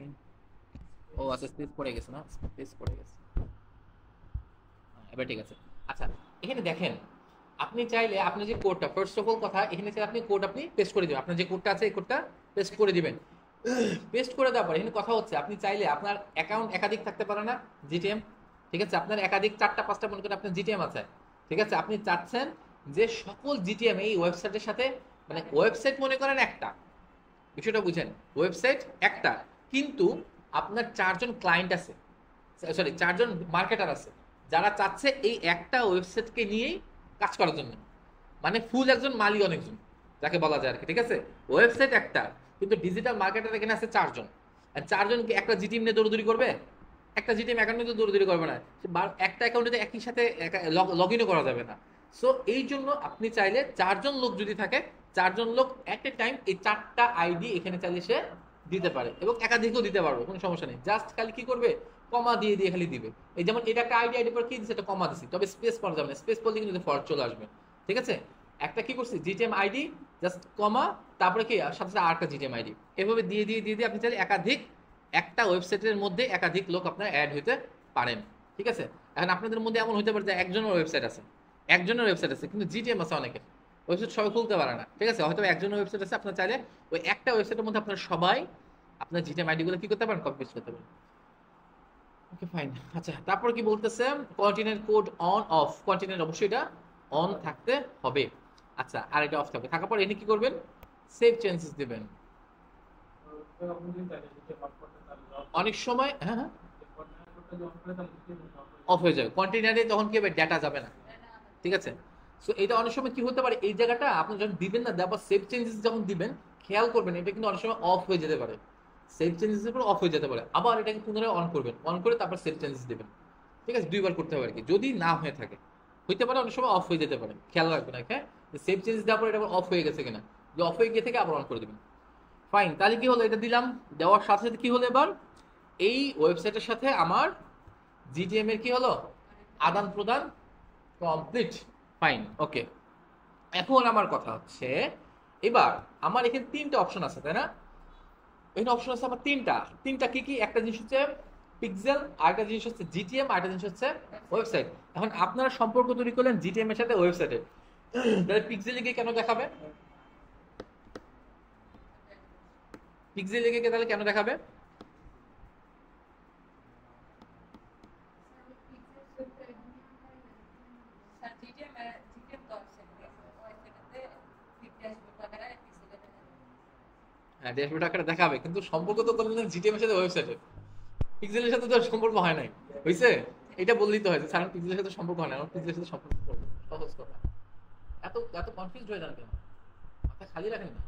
ও আচ্ছা, স্পেস পড়ে গেছে না, স্পেস পড়ে গেছে। এবার ঠিক আছে। আচ্ছা, এখানে দেখেন, আপনি চাইলে আপনি যে কোডটা, ফার্স্ট অফ অল কথা, এখানে চাইলে আপনি কোড আপনি পেস্ট করে দিবেন, আপনার যে কোডটা আছে এই কোডটা পেস্ট করে দিবেন। পেস্ট করে দেওয়ার পর এখানে কথা হচ্ছে, আপনি চাইলে, আপনার অ্যাকাউন্ট একাধিক থাকতে পারে না, জিটিএম। ঠিক আছে, আপনার একাধিক 4টা 5টা মনে করেন আপনার জিটিএম আছে। ঠিক আছে, আপনি চাচ্ছেন যে সকল জিটিএম এই ওয়েবসাইটের সাথে, মানে ওয়েবসাইট মনে করেন একটা, বিষয়টা বুঝেন, ওয়েবসাইট একটা, কিন্তু আপনার 4জন ক্লায়েন্ট আছে, সরি 4জন মার্কেটার আছে যারা চাচ্ছে এই একটা ওয়েবসাইটকে নিয়েই কাজ করার জন্য, মানে ফুল একজন মালিক অনেকজন যাকে বলা যায় আর কি, ঠিক আছে? ওয়েবসাইট একটা, কিন্তু ডিজিটাল মার্কেটার এখানে আছে 4জন, আর 4জন কি একটা জিটিএম নিয়ে দৌড়দৌড়ি করবে? একটা জিটিএম অ্যাকাউন্টে তো দৌড়দৌড়ি করবে না, একটা অ্যাকাউন্টে একই সাথে লগ ইনও করা যাবে না। সো এই জন্য আপনি চাইলে 4জন লোক যদি থাকে, 4জন লোক এট এ টাইম এই 4টা আইডি এখানে চাইলে সে দিতে পারে, এবং একাধিকও দিতে পারবে, কোনো সমস্যা নেই। জাস্ট খালি কি করবে, কমা দিয়ে দিয়ে খালি দিবে। এই যেমন এটা একটা আইডি, আইডি পর কি দিচ্ছে, এটা কমা দিচ্ছি, তবে স্পেস পড়া যাবে না, স্পেস পড়লে কিন্তু ফল্ট চলে আসবে, ঠিক আছে? একটা কি করছি, জিটিএম আইডি, জাস্ট কমা, তারপরে কি সাথে সাথে আরেকটা জিটিএম আইডি, এভাবে দিয়ে দিয়ে দিয়ে দিয়ে আপনি চাইলে একাধিক, একটা ওয়েবসাইটের মধ্যে একাধিক লোক আপনার অ্যাড হইতে পারেন, ঠিক আছে? এখন আপনাদের মধ্যে এমন হতে পারে যে একজনের ওয়েবসাইট আছে, কিন্তু জিটিএম আছে অনেকের, ওয়েবসাইট সবাই খুলতে পারে না, ঠিক আছে? হয়তো একজনের ওয়েবসাইট আছে, আপনার চাইলে ওই একটা ওয়েবসাইটের মধ্যে আপনার সবাই আপনার জিটিএম আইডি গুলো কি করতে পারেন, কপি পেস্ট করতে পারেন। Okay fine. আচ্ছা, তারপর কি বলতেছে, continent code on of, continent অবশ্যই এটা অন থাকতে হবে। আচ্ছা, আর এটা অফ থাকবে, থাকার পর এনে কি করবেন, সেভ চেঞ্জেস দিবেন। অনেক সময় হ্যাঁ হ্যাঁ অফ হয়ে যাবে, কন্টেইনারে তখন কি হবে, ডাটা যাবে না, ঠিক আছে? সো এটা অনেক সময় কি হতে পারে, এই জায়গাটা আপনি যখন দিবেন না, তারপর সেভ চেঞ্জেস যখন দিবেন, খেয়াল করবেন এটা কিন্তু অনেক সময় অফ হয়ে যেতে পারে, সেভ চেঞ্জেস এর পর অফ হয়ে যেতে পারে, আবার এটাকে পুনরায় অন করবেন, অন করে তারপর সেভ চেঞ্জেস দিবেন, ঠিক আছে? দুইবার করতে হবে আর কি, যদি না হয়ে থাকে, হইতে পারে অনেক সময় অফ হয়ে যেতে পারে, খেয়াল রাখবেন, হ্যাঁ? সেভ চেঞ্জেস দেওয়ার পর এটা অফ হয়ে গেছে কিনা, যদি অফ হয়ে গিয়ে থেকে আবার অন করে দিবেন। ফাইন, তাহলে কি হলো, এটা দিলাম, দেওয়ার সাথে সাথে কি হলো, এবার এই ওয়েবসাইটের সাথে আমার জিটিএম এর কি হলো, আদান প্রদান কমপ্লিট। ফাইন, ওকে। এখন আমার কথা হচ্ছে, এবার আমার এখানে 3টা অপশন আছে, তাই না? এখানে অপশন আছে আমার তিনটা, তিনটা কি কি, একটা জিনিস হচ্ছে পিক্সেল, আরেকটা জিনিস হচ্ছে জিটিএম, আরেকটা জিনিস হচ্ছে ওয়েবসাইট। এখন আপনারা সম্পর্ক তৈরি করলেন জিটিএম এর সাথে ওয়েবসাইটের, তাহলে পিক্সেলে গিয়ে কেন দেখাবে, পিক্সেলে গিয়ে তাহলে কেন দেখাবে? হ্যাঁ, ড্যাশবোর্ড আকারে দেখাবে, কিন্তু সম্পর্ক তো করলেন জিটিএম এর সাথে ওয়েবসাইটের, পিক্সেলের সাথে তো সম্পর্ক হয় নাই, হইছে? এটা বললেই তো হয় যে স্যার পিক্সেলের সাথে সম্পর্ক হয় না, আমার পিক্সেলের সাথে সম্পর্ক করবো, সহজ কথা। এত এত কনফিউজ হয়ে যান কেন, মাথা খালি রাখেন না।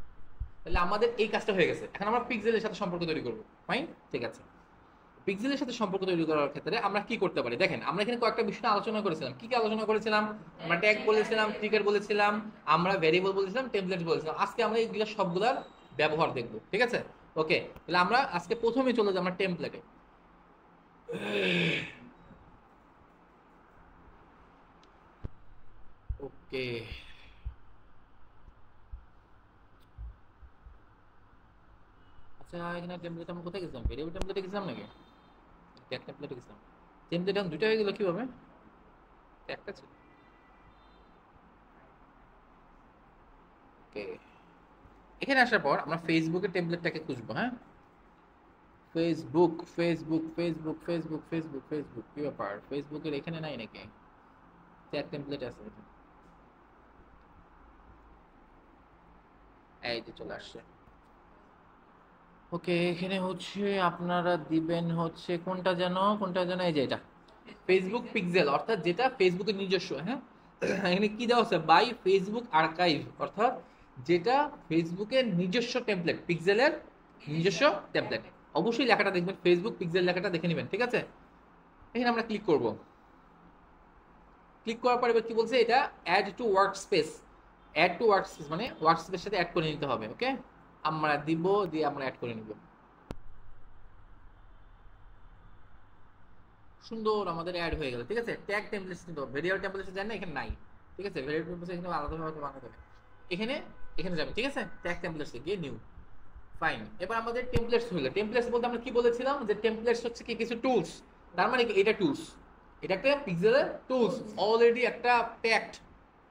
তাহলে আমাদের এই কাজটা হয়ে গেছে, এখন আমরা পিক্সেলের সাথে সম্পর্ক তৈরি করবো, ফাইন, ঠিক আছে? পিক্সেলের সাথে সম্পর্ক তৈরি করার ক্ষেত্রে আমরা কি করতে পারি, দেখেন আমরা এখানে কয়েকটা বিষয় আলোচনা করেছিলাম, কি কি আলোচনা করেছিলাম, আমরা ট্যাগ বলেছিলাম, ট্রিগার বলেছিলাম, আমরা ভেরিয়েবল বলেছিলাম, টেমপ্লেট বলেছিলাম। আজকে আমরা এইগুলো সবগুলার ব্যবহার দেখবো, ঠিক আছে? ওকে, তাহলে আমরা আজকে প্রথমে চলে যাই আমরা টেমপ্লেটে। ওকে, আচ্ছা এখানে টেমপ্লেট আমরা কোথায় গেছিলাম, ভেরিয়েবল টেমপ্লেটে গেছিলাম নাকি ট্যাগ টেমপ্লেটে গেছিলাম? টেমপ্লেট এখন দুটো হয়ে গেল কিভাবে, একটা ছিল। ওকে, এখানে আসার পর আমরা ফেসবুকের টেমপ্লেটটাকে খুঁজবো, হ্যাঁ? Facebook Facebook Facebook Facebook Facebook Facebook কি ব্যাপার, ফেসবুকের এখানে নাই নাকি, ট্যাগ টেমপ্লেট আছে, এই যে চলে আসছে। ওকে, এখানে হচ্ছে আপনারা দিবেন হচ্ছে কোনটা যেন এই যে এটা ফেসবুক পিক্সেল, অর্থাৎ যেটা ফেসবুকের নিজস্ব, হ্যাঁ? এখানে কি দেওয়া আছে, বাই ফেসবুক আর্কাইভ, অর্থাৎ যেটা ফেসবুকের নিজস্ব টেমপ্লেট, পিক্সেলের নিজস্ব টেমপ্লেট। অবশ্যই লেখাটা দেখবেন, ফেসবুক পিক্সেল লেখাটা দেখে নেবেন, ঠিক আছে? এখানে আমরা ক্লিক করব, ক্লিক করার পর এবার কি বলছে, এটা add to workspace, add to workspace মানে ওয়ার্ক স্পেসের সাথে অ্যাড করে নিতে হবে, ওকে? আমরা দিব, দিয়ে আমরা অ্যাড করে নিব, সুন্দর আমাদের অ্যাড হয়ে গেল, ঠিক আছে? ট্যাগ টেমপ্লেটস কিন্তু ভেরিয়েবল টেমপ্লেটস জানেন না, এখানে নাই, ঠিক আছে? ভেরিয়েবল টেমপ্লেটস এখানে আলাদাভাবে বানাতে হবে, এখানে এখানে যাবে, ঠিক আছে? ট্যাগ টেমপ্লেটসে গিয়ে নিউ। ফাইন, এবার আমাদের টেমপ্লেটস হলো, টেমপ্লেটস বলতে আমরা কি বলেছিলাম, যে টেমপ্লেটস হচ্ছে কি কিছু টুলস, তার মানে কি এটা টুলস, এটা একটা পিক্সেলের টুলস, অলরেডি একটা প্যাকড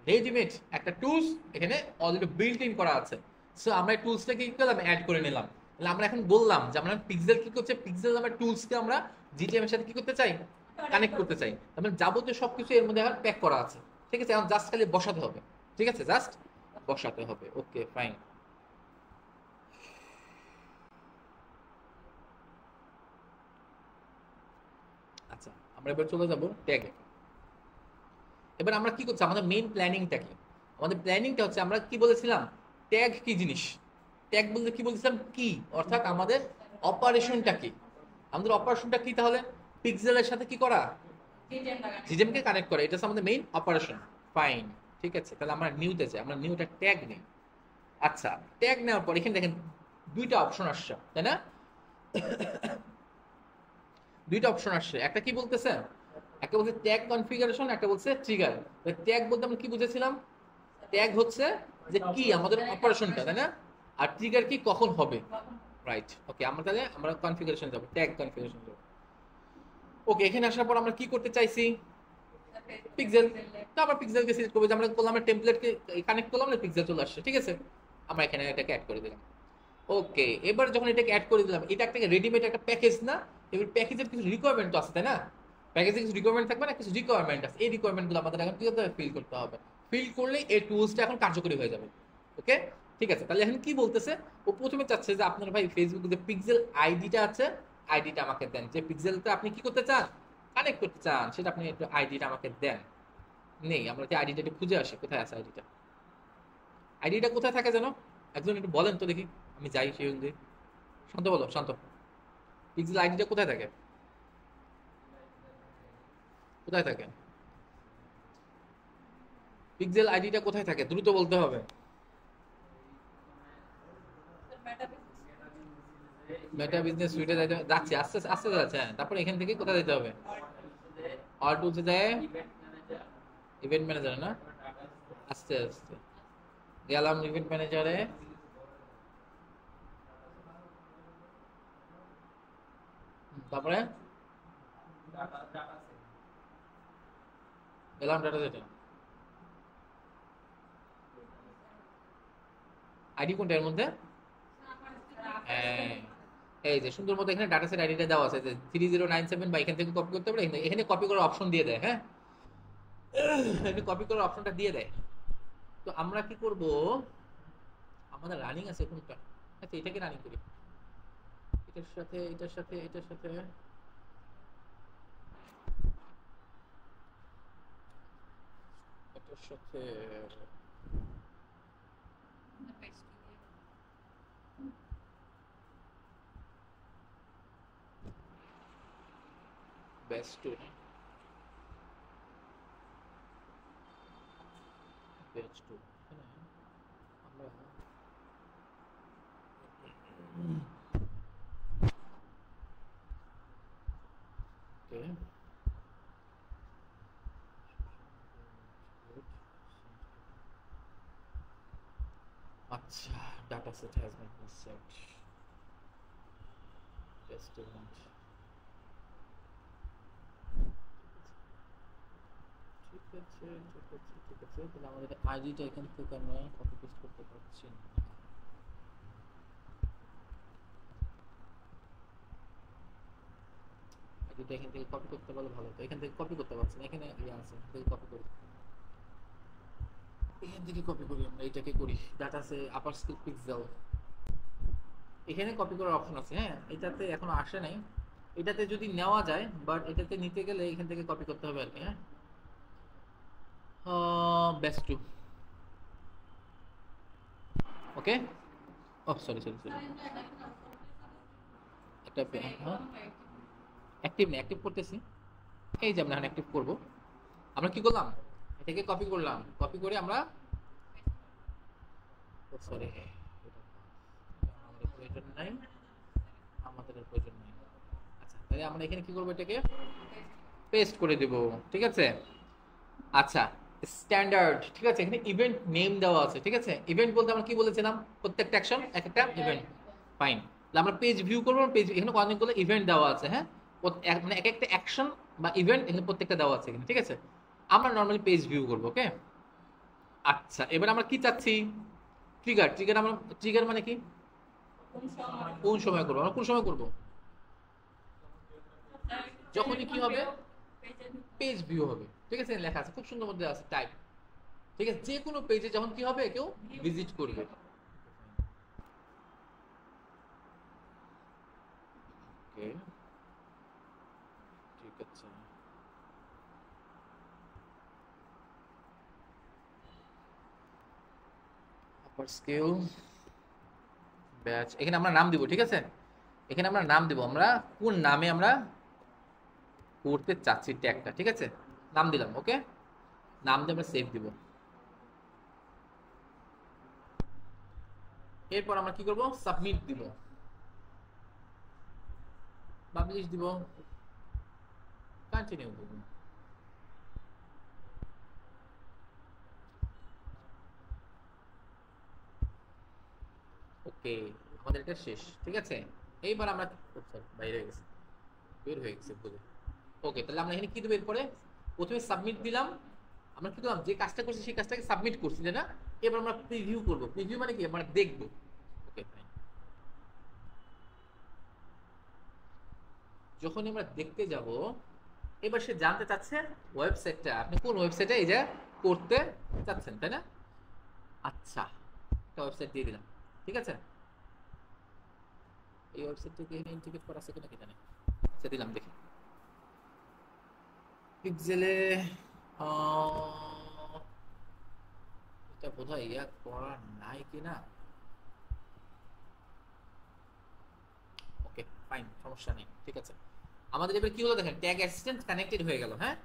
রেডিমেড একটা টুলস এখানে অলরেডি বিল্ট ইন করা আছে। সো আমরা এই টুলসটাকে কি করলাম, অ্যাড করে নিলাম। তাহলে আমরা এখন বললাম যে আমরা পিক্সেল কি করছে, পিক্সেল নামের টুলসকে আমরা জিটিএম এর সাথে কি করতে চাই, কানেক্ট করতে চাই। তার মানে যাবতীয় সবকিছু এর মধ্যে এখন প্যাক করা আছে, ঠিক আছে? এখন জাস্ট খালি বসাতে হবে, ঠিক আছে? জাস্ট বসাতে হবে, ওকে ফাইন। আমরা এবার চলে যাব ট্যাগে। এবার আমরা কি করছি, আমাদের মেইন প্ল্যানিংটা কি? আমাদের প্ল্যানিংটা হচ্ছে, আমরা কি বলেছিলাম, ট্যাগ কি জিনিস? ট্যাগ বলতে কি বলছিলাম, কি, অর্থাৎ আমাদের অপারেশনটা কি? আমাদের অপারেশনটা কি তাহলে? পিক্সেলের সাথে কি করা? জিজেম কে কানেক্ট করা, এটা হচ্ছে আমাদের মেইন অপারেশন। ফাইন, ঠিক আছে, তাহলে আমরা নিউতে যাই, আমরা নিউটা ট্যাগ নেই। আচ্ছা, ট্যাগ নেওয়ার পর এখানে দেখেন দুইটা অপশন আসছে, তাই না? দুইটা অপশন আসছে, একটা কি বলতেছে, একটা বলছে ট্যাগ কনফিগারেশন, একটা বলছে ট্রিগার। ট্যাগ বলতে আমরা কি বুঝেছিলাম? ট্যাগ হচ্ছে যে কি আমাদের অপারেশনটা, তাই না? আর ট্রিগার কি, কখন হবে। রাইট, ওকে, আমরা তাহলে আমরা কনফিগারেশন যাব, ট্যাগ কনফিগারেশন যাব। ওকে, এখানে আসার পর আমরা কি করতে চাইছি? পিক্সেল। তো আমরা পিক্সেলকে সিলেক্ট করবো, যে আমরা করলাম, আমরা টেমপ্লেটকে কানেক্ট করলাম না, পিক্সেল চলে আসছে, ঠিক আছে। আমরা এখানে এটাকে অ্যাড করে দিলাম। ওকে, এবার যখন এটাকে অ্যাড করে দিলাম, এটা একটা রেডিমেড একটা প্যাকেজ না? এবার প্যাকেজের কিছু রিকোয়ারমেন্ট আছে, তাই না? প্যাকেজে কিছু রিকোয়ারমেন্ট থাকবে না, কিছু রিকোয়ারমেন্ট আছে, এই রিকোয়ারমেন্টগুলো আমাদের এখন কি করতে হবে? ফিল করতে হবে। ফিল করলে এই টুলসটা এখন কার্যকরী হয়ে যাবে। ওকে, ঠিক আছে, তাহলে এখন কি বলতেছে? ও প্রথমে চাচ্ছে যে আপনার ভাই ফেসবুকে যে পিক্সেল আইডিটা আছে, আইডিটা আমাকে দেন, যে পিক্সেলটা আপনি কি করতে চান, কানেক্ট করতে চান, সেটা আপনি একটু আইডিটা আমাকে দেন। নেই, আমরা যে আইডিটা একটু খুঁজে আসি, কোথায় আছে আইডিটা? আইডিটা কোথায় থাকে জানো? একজন একটু বলেন তো দেখি, আমি যাই সেই অনুযায়ী। শান্ত বলো, শান্ত। পিক্সেল আইডিটা কোথায় থাকে? কোথায় থাকে পিক্সেল আইডিটা? কোথায় থাকে, দ্রুত বলতে হবে। মেটা বিজনেস সুইটে যাচ্ছে, আস্তে আস্তে যাচ্ছে, হ্যাঁ। তারপর এখান থেকে কোথায় যেতে হবে? অল টুলসে যায়, ইভেন্ট ম্যানেজারে না? আস্তে আস্তে গেলাম ইভেন্ট ম্যানেজারে। তারপরে গেলাম ডাটা সেটে। আইডি কোনটা এর মধ্যে? হ্যাঁ, এই যে সুন্দর মতো এখানে ডাটা সেট আইডিটা দেওয়া আছে, যে 3097, বা এখান থেকে কপি করতে পারে, এখানে কপি করার অপশন দিয়ে দেয়, হ্যাঁ। এখানে কপি করার অপশনটা দিয়ে দেয়। তো আমরা কি করব, আমাদের রানিং আছে কোনটা? আচ্ছা, এটাকে রানিং করি, এটার সাথে এটার সাথে এটার সাথে এটার সাথে। বেস্ট বেস্ট আমরা ওকে, আচ্ছা, data set has been set, just a minute. ঠিক আছে, ঠিক আছে, ঠিক আছে, তাহলে আমাদের আইডিটা এখান থেকে আমরা কপি পেস্ট করতে পারছি না। আইডিটা এখান থেকে কপি করতে পারলে ভালো হতো, এখান থেকে কপি করতে পারছি না, এখানে ইয়ে আছে, এখান থেকে কপি করি, এখান থেকে কপি করি, আমরা এটাকে করি ডাটা সে আপার স্কেল পিক্সেল। এখানে কপি করার অপশন আছে, হ্যাঁ, এটাতে এখনো আসে নাই। এটাতে যদি নেওয়া যায়, বাট এটাতে নিতে গেলে এখান থেকে কপি করতে হবে আর কি, হ্যাঁ। Best two, okay. ও সরি সরি সরি, একটা হ্যাঁ, অ্যাক্টিভ নেই, অ্যাক্টিভ করতেছি। এই যে আমরা এখন অ্যাক্টিভ করব, আমরা কি করলাম, এটাকে কপি করলাম, কপি করে আমরা, ও সরি, আমাদের প্রয়োজন নাই, আমাদের আর প্রয়োজন নাই। আচ্ছা, তাহলে আমরা এখানে কি করবো, এটাকে পেস্ট করে দেব, ঠিক আছে। আচ্ছা, স্ট্যান্ডার্ড, ঠিক আছে, এখানে ইভেন্ট নেম দেওয়া আছে, ঠিক আছে। ইভেন্ট বলতে আমরা কি বলেছিলাম, প্রত্যেকটা অ্যাকশন এক একটা ইভেন্ট। ফাইন, আমরা পেজ ভিউ করবো, পেজ এখানে অনেকগুলো ইভেন্ট দেওয়া আছে, হ্যাঁ। মানে এক একটা অ্যাকশন বা ইভেন্ট এখানে প্রত্যেকটা দেওয়া আছে এখানে, ঠিক আছে। আমরা নর্মালি পেজ ভিউ করবো, ওকে। আচ্ছা, এবার আমরা কি চাচ্ছি, ট্রিগার। ট্রিগার আমরা, ট্রিগার মানে কি, কোন সময় করবো, আমরা কোন সময় করবো? যখনই কি হবে, পেজ ভিউ হবে, ঠিক আছে, লেখা আছে খুব সুন্দর মধ্যে আছে টাইপ, ঠিক আছে, যে কোনো পেজে যখন কি হবে, কেউ ভিজিট করবে। ওকে, ঠিক আছে, স্কেল ব্যাচ, এখানে আমরা নাম দিব, ঠিক আছে? এখানে আমরা নাম দিব, আমরা কোন নামে আমরা করতে চাচ্ছি ট্যাগটা, ঠিক আছে? নাম দিলাম, ওকে, নাম দিয়ে আমরা সেভ দিব। এরপর আমরা কি করব, সাবমিট দিব, পাবলিশ দিব, কন্টিনিউ দিব। ওকে, আমাদের এটা শেষ, ঠিক আছে? এইবার আমরা বাইরে হয়ে গেছে, বের হয়ে গেছে বুঝে। ওকে, তাহলে আমরা এখানে কি দেবো এরপরে? প্রথমে সাবমিট দিলাম, আমরা কি করলাম, যে কাজটা করছি সেই কাজটাকে সাবমিট করছি, তাই না? এবার আমরা প্রিভিউ করব। প্রিভিউ মানে কি, আমরা দেখবো। ওকে, ফাইন। যখন আমরা দেখতে যাব, এবার সে জানতে চাচ্ছে ওয়েবসাইটটা আপনি কোন ওয়েবসাইটে এই যে করতে চাচ্ছেন, তাই না? আচ্ছা, একটা ওয়েবসাইট দিয়ে দিলাম, ঠিক আছে? এই ওয়েবসাইটটা কি ইন্টিগ্রেট করা আছে কিনা কি জানি, আচ্ছা দিলাম, দেখি পিক্সেলে। এটা বোধহয় ইয়া করা নাই কিনা। ওকে, ফাইন, সমস্যা নেই, ঠিক আছে। আমাদের এবার কি হলো দেখেন, ট্যাগ অ্যাসিস্ট্যান্ট কানেক্টেড হয়ে গেল, হ্যাঁ?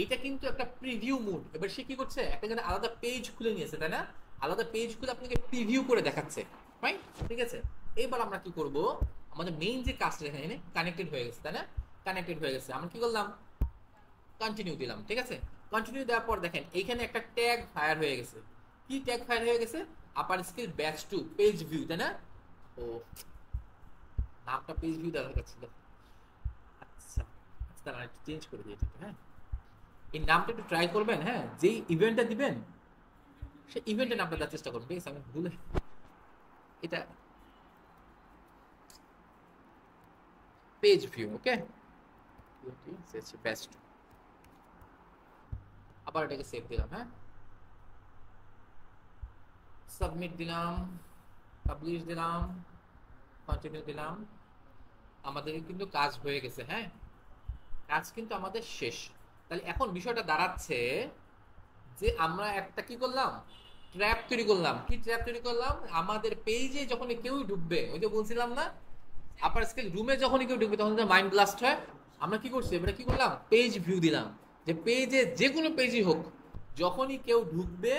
এটা কিন্তু একটা প্রিভিউ মোড। এবার সে কি করছে, একটা যেন আলাদা পেজ খুলে নিয়েছে, তাই না? আলাদা পেজ খুলে আপনাকে প্রিভিউ করে দেখাচ্ছে, ফাইন, ঠিক আছে। এবার আমরা কি করব, আমাদের মেইন যে কাজটা এখানে কানেক্টেড হয়ে গেছে, তাই না? কানেক্টেড হয়ে গেছে, আমরা কি করলাম, কন্টিনিউ দিলাম, ঠিক আছে? কন্টিনিউ দেওয়ার পর দেখেন এইখানে একটা ট্যাগ ফায়ার হয়ে গেছে। কি ট্যাগ ফায়ার হয়ে গেছে? আপার স্কেল ব্যাচ 2 পেজ ভিউ, তাই না? ও, নামটা পেজ ভিউ দেওয়া দরকার ছিল। আচ্ছা আচ্ছা, তাহলে একটু চেঞ্জ করে দিই এটাকে, হ্যাঁ? এই নামটা একটু ট্রাই করবেন, হ্যাঁ? যেই ইভেন্টটা দিবেন সেই ইভেন্টের নামটা দেওয়ার চেষ্টা করবেন, ঠিক আছে? আমি ভুলে এটা পেজ ভিউ, ওকে, বেস্ট। আবার এটাকে সেভ দিলাম, হ্যাঁ? সাবমিট দিলাম, পাবলিশ দিলাম, কন্টিনিউ দিলাম। আমাদের কিন্তু কাজ হয়ে গেছে, হ্যাঁ? কাজ কিন্তু আমাদের শেষ। তাহলে এখন বিষয়টা দাঁড়াচ্ছে যে আমরা একটা কি করলাম, ট্র্যাপ তৈরি করলাম। কি ট্র্যাপ তৈরি করলাম? আমাদের পেজে যখন কেউ ঢুকবে, ওই যে বলছিলাম না, আপার স্কেল রুমে যখনই কেউ ঢুকবে তখন মাইন্ড ব্লাস্ট হয়। আমরা কি করছি, এবারে কি করলাম, পেজ ভিউ দিলাম, যে পেজে যে কোনো পেজই হোক, যখনই কেউ ঢুকবে,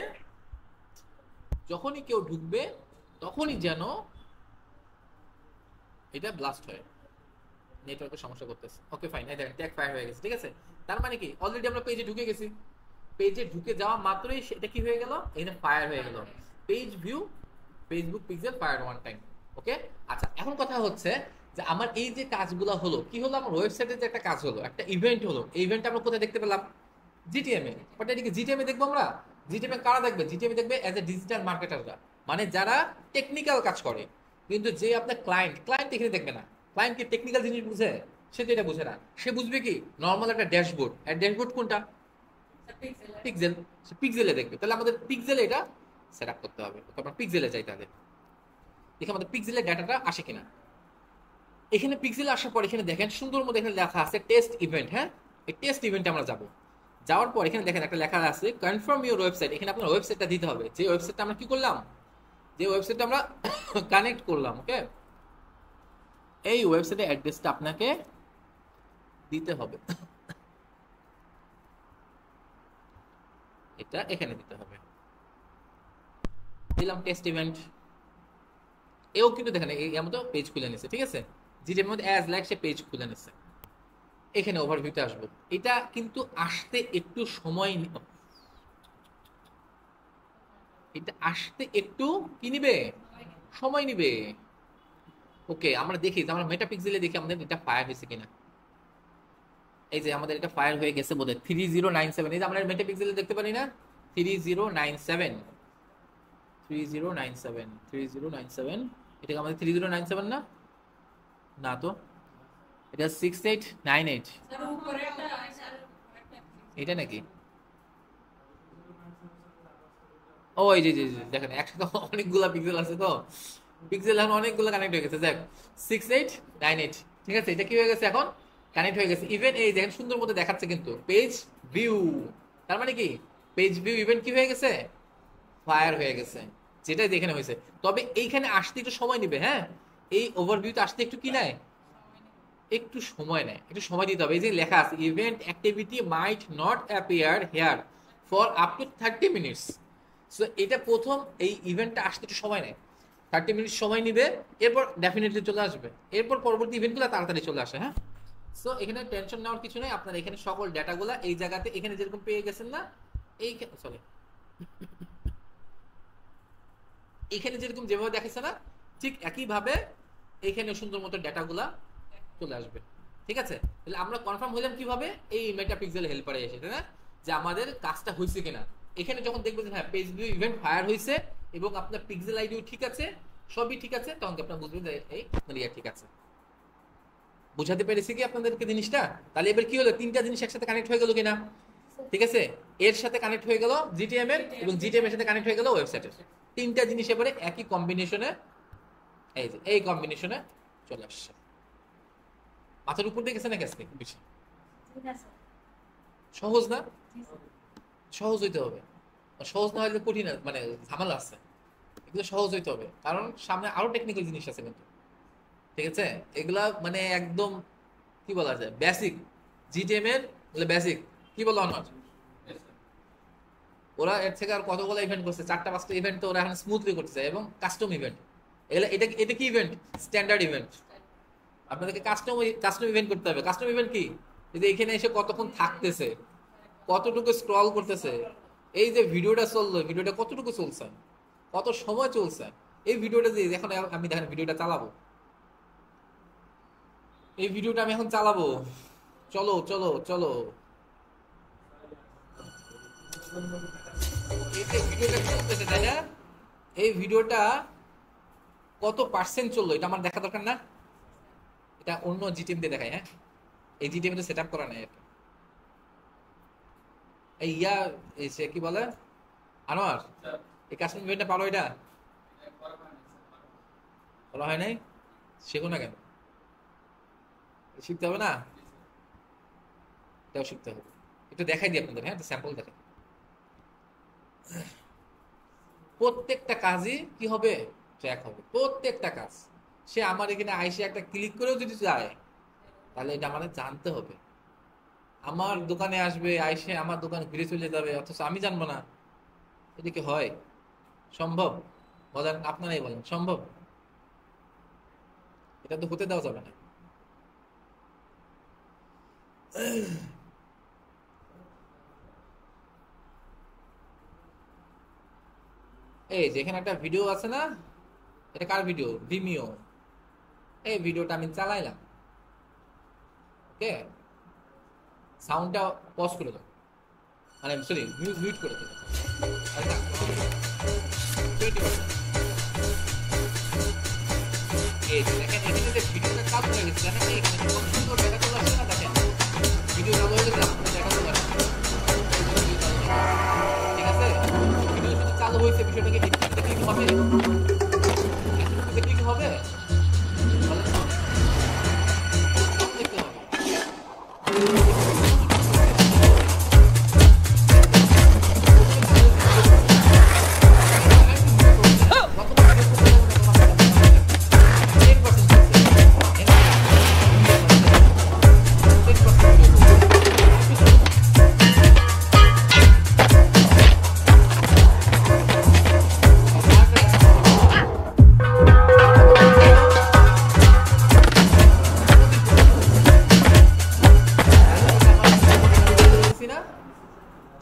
যখনই কেউ ঢুকবে তখনই যেন এটা ব্লাস্ট হয়। নেটওয়ার্কের সমস্যা করতেছে। ওকে, ফাইন, এই দেখেন ট্যাগ ফায়ার হয়ে গেছে, ঠিক আছে? তার মানে কি, অলরেডি আমরা পেজে ঢুকে গেছি। পেজে ঢুকে যাওয়া মাত্রই এটা কি হয়ে গেল, এখানে ফায়ার হয়ে গেল, page view Facebook pixel fire one time. Okay, আচ্ছা, এখন কথা হচ্ছে যে আমার এই যে কাজগুলো হলো, কি হলো, আমার ওয়েবসাইটে যে একটা কাজ হলো, একটা ইভেন্ট হলো, এই ইভেন্ট আমরা কোথায় দেখতে পেলাম, জিটিএমএ। বাট এদিকে জিটিএমএ দেখবো আমরা, জিটিএমএ কারা দেখবে, জিটিএমএ দেখবে অ্যাজ এ ডিজিটাল মার্কেটাররা, মানে যারা টেকনিক্যাল কাজ করে। কিন্তু যে আপনার ক্লায়েন্ট, ক্লায়েন্ট এখানে দেখবে না। ক্লায়েন্ট কি টেকনিক্যাল জিনিস বুঝে? সে তো এটা বুঝে না। সে বুঝবে কি, নর্মাল একটা ড্যাশবোর্ড, আর ড্যাশবোর্ড কোনটা, পিক্সেল। সে পিক্সেলে দেখবে। তাহলে আমাদের পিক্সেলে এটা সেট আপ করতে হবে। আপনার পিক্সেলে চাইতে হবে, দেখে আমাদের পিক্সেলের ডাটাটা আসে কিনা। এখানে পিক্সেলে আসার পর এখানে দেখেন সুন্দর মধ্যে এখানে লেখা আছে টেস্ট ইভেন্ট, হ্যাঁ? এই টেস্ট ইভেন্টে আমরা যাব। যাওয়ার পর এখানে দেখেন একটা লেখা আছে কনফার্ম ইউর ওয়েবসাইট। এখানে আপনার ওয়েবসাইটটা দিতে হবে, যে ওয়েবসাইটটা আমরা কি করলাম, যে ওয়েবসাইটটা আমরা কানেক্ট করলাম। ওকে, এই ওয়েবসাইটের অ্যাড্রেসটা আপনাকে দিতে হবে, এটা এখানে দিতে হবে। দিলাম টেস্ট ইভেন্ট। এও কিন্তু দেখেন এর মতো পেজ খুলে নিছে, ঠিক আছে? যেটার মধ্যে অ্যাজ লাইক সে পেজ খুলে নিছে। এখানে ওভারভিউতে আসবো, এটা কিন্তু আসতে একটু সময়, এটা আসতে একটু কি নিবে, সময় নিবে। ওকে, আমরা দেখি, আমরা মেটাপিক্সেলে দেখি আমাদের এটা ফায়ার হয়েছে কিনা। এই যে আমাদের এটা ফায়ার হয়ে গেছে বোধহয় 3097। এই যে আমরা মেটাপিক্সেলে দেখতে পারি না, 3097, 3097, 3097। এটা আমাদের 3097 না, না তো, এটা 6898। এটা নাকি? ও এই যে দেখেন একসাথে অনেকগুলা পিক্সেল আছে, তো পিক্সেল এখন অনেকগুলো কানেক্ট হয়ে গেছে। দেখ 6898, ঠিক আছে? এটা কি হয়ে গেছে, এখন কানেক্ট হয়ে গেছে। ইভেন এই দেখেন সুন্দর মতো দেখাচ্ছে কিন্তু পেজ ভিউ। তার মানে কি, পেজ ভিউ ইভেন্ট কি হয়ে গেছে, ফায়ার হয়ে গেছে। যেটাই এখানে হয়েছে। তবে এইখানে আসতে একটু সময় নেবে, হ্যাঁ, এই ওভারভিউতে আসতে একটু কি নেয়, একটু সময় নেয়, একটু সময় দিতে হবে। এই যে লেখা আছে event activity might not appear here for up to 30 minutes. So এটা প্রথম এই ইভেন্টটা আসতে একটু সময় নেয়, 30 মিনিট সময় নিবে, এরপর ডেফিনেটলি চলে আসবে, এরপর পরবর্তী ইভেন্টগুলো তাড়াতাড়ি চলে আসে। হ্যাঁ, সো এখানে টেনশন নেওয়ার কিছু নেই, আপনার এখানে সকল ডেটাগুলো এই জায়গাতে এখানে যেরকম পেয়ে গেছেন না, এই সরি এখানে যেরকম যেভাবে দেখাচ্ছে না, ঠিক একইভাবে এইখানে সুন্দর মতো ডেটাগুলা চলে আসবে। ঠিক আছে, তাহলে আমরা কনফার্ম হইলাম কিভাবে, এই মেটাপিক্সেল হেল্পারে এসে, তাই না, যে আমাদের কাজটা হয়েছে কিনা। এখানে যখন দেখবেন যে হ্যাঁ পেজ ভিউ ইভেন্ট ফায়ার হয়েছে এবং আপনার পিক্সেল আইডিও ঠিক আছে, সবই ঠিক আছে, তখন আপনার বুঝবেন যে এই আপনার ইয়া ঠিক আছে। বুঝাতে পেরেছি কি আপনাদেরকে জিনিসটা? তাহলে এবার কি হলো, তিনটা জিনিস একসাথে কানেক্ট হয়ে গেল কিনা? ঠিক আছে, এর সাথে কানেক্ট হয়ে গেল জিটিএম এর, এবং জিটিএম এর সাথে কানেক্ট হয়ে গেল ওয়েবসাইটের। তিনটা জিনিস এবারে একই কম্বিনেশনে, এই যে এই কম্বিনেশনে চলে আসছে। মাথার উপর দিয়ে গেছে না গেছে বেশি? সহজ না? সহজ হইতে হবে, সহজ না হলে কঠিন, মানে ঝামেলা আছে। এগুলো সহজ হইতে হবে, কারণ সামনে আরো টেকনিক্যাল জিনিস আছে কিন্তু। ঠিক আছে, এগুলা মানে একদম কি বলা যায়, বেসিক জিটিএম এর বেসিক, কি বলো আমার, ওরা এর থেকে আর কতগুলো ইভেন্ট করছে, 4টা 5টা ইভেন্ট তো ওরা এখন স্মুথলি করতেছে, এবং কাস্টম ইভেন্ট। এটা এটা কি ইভেন্ট? Standard event. আপনাদেরকে কাস্টম কাস্টম ইভেন্ট করতে হবে। কাস্টম ইভেন্ট কি? যে এখানে এসে কতক্ষণ থাকতেছে, কতটুকু স্ক্রল করতেছে, এই যে ভিডিওটা চললো, ভিডিওটা কতটুকু চলছে, কত সময় চলছে, এই ভিডিওটা যে এখন আমি দেখেন ভিডিওটা চালাবো, এই ভিডিওটা আমি এখন চালাবো, চলো চলো চলো, এই যে ভিডিওটা চলতেছে, তাই না, এই ভিডিওটা কত পার্সেন্ট চললো এটা আমার দেখা দরকার না? এটা অন্য জিটিএম দিয়ে দেখায়, হ্যাঁ, এই জিটিএম তো সেট আপ করা নাই আর কি। এই ইয়া সে কি বলে আনোয়ার, এই কাশ্মীর ইভেন্টটা পারো? এটা বলা হয় নাই, শেখো না কেন? শিখতে হবে না? এটাও শিখতে হবে। একটু দেখাই দিই আপনাদের, হ্যাঁ, স্যাম্পল দেখাই। প্রত্যেকটা কাজই কি হবে, ট্র্যাক হবে, প্রত্যেকটা কাজ। সে আমার এখানে আইসে একটা ক্লিক করেও যদি যায়, তাহলে এটা আমাদের জানতে হবে। আমার দোকানে আসবে, আইসে আমার দোকান ঘুরে চলে যাবে, অথচ আমি জানবো না। এটা কি হয়? সম্ভব? বলেন, আপনারাই বলেন, সম্ভব? এটা তো হতে দেওয়া যাবে না। এই যেখানে একটা ভিডিও আছে না, এটা কার ভিডিও? ভিমিও। এই ভিডিওটা আমি চালাইলাম, ওকে, সাউন্ডটা পজ করে দাও, মানে সরি মিউট করে দাও। আচ্ছা, 20%। এই যে দেখেন এখানে যে ভিডিওটা চালু হয়ে গেছে, দেখেন এখানে কত সুন্দর দেখা চলে আসছে না, দেখেন ভিডিও চালু হয়ে গেছে, আপনাদের দেখা চলে আসছে। ঠিক আছে, ভিডিও শুধু চালু হয়েছে, বিষয়টাকে দেখতে কি হবে, দেখতে কি হবে, বলেন তো? দেখতে হবে।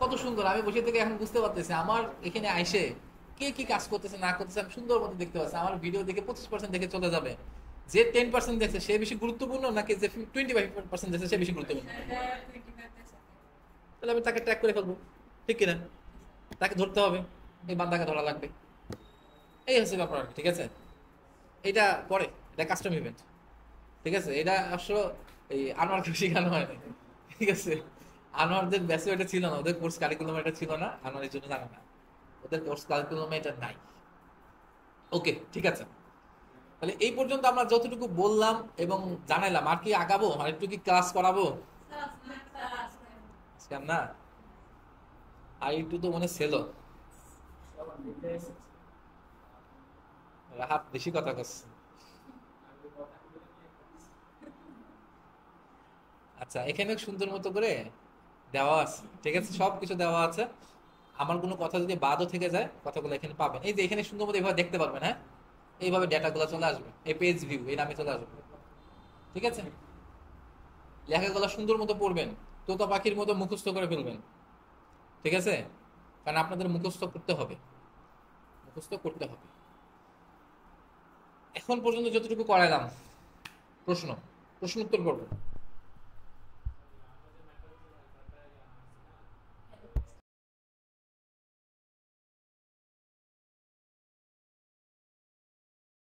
কত সুন্দর, আমি বসে থেকে এখন বুঝতে পারতেছি আমার এখানে আইসে কে কি কাজ করতেছে না করতেছে, আমি সুন্দর মতো দেখতে পাচ্ছি। আমার ভিডিও দেখে 25% দেখে চলে যাবে, যে 10% দেখছে সে বেশি গুরুত্বপূর্ণ নাকি যে 25% দেখছে সে বেশি গুরুত্বপূর্ণ? তাহলে আমি তাকে ট্র্যাক করে ফেলবো, ঠিক কিনা? তাকে ধরতে হবে, এই বান্দাকে ধরা লাগবে, এই হচ্ছে ব্যাপার। ঠিক আছে, এটা পরে, এটা কাস্টম ইভেন্ট। ঠিক আছে, এটা আসলে এই আনোয়ারকে শেখানো হয় না। ঠিক আছে, আনোয়ারদের ব্যাচে এটা ছিল না, ওদের কোর্স কারিকুলাম এটা ছিল না, আনোয়ারের জন্য জানে না, ওদের কোর্স কারিকুলামে এটা নাই। ওকে, ঠিক আছে, তাহলে এই পর্যন্ত আমরা যতটুকু বললাম এবং জানাইলাম, আর কি আগাবো, আর একটু কি ক্লাস করাবো? না, আর একটু তো মনে ছিল। রাহাত বেশি কথা করছে। আচ্ছা, এখানে সুন্দর মতো করে দেওয়া আছে, ঠিক আছে, সবকিছু দেওয়া আছে। আমার কোনো কথা যদি বাদও থেকে যায়, কথাগুলো এখানে পাবেন। এই যে এখানে সুন্দর মতো এইভাবে দেখতে পারবেন, হ্যাঁ, এইভাবে ডেটাগুলো চলে আসবে, এই পেজ ভিউ এই নামে চলে আসবে, ঠিক আছে। লেখাগুলো সুন্দর মতো পড়বেন, তোতা পাখির মতো মুখস্থ করে ফেলবেন, ঠিক আছে, কারণ আপনাদের মুখস্থ করতে হবে, মুখস্থ করতে হবে। এখন পর্যন্ত যতটুকু করাইলাম, প্রশ্ন প্রশ্ন উত্তর করবো।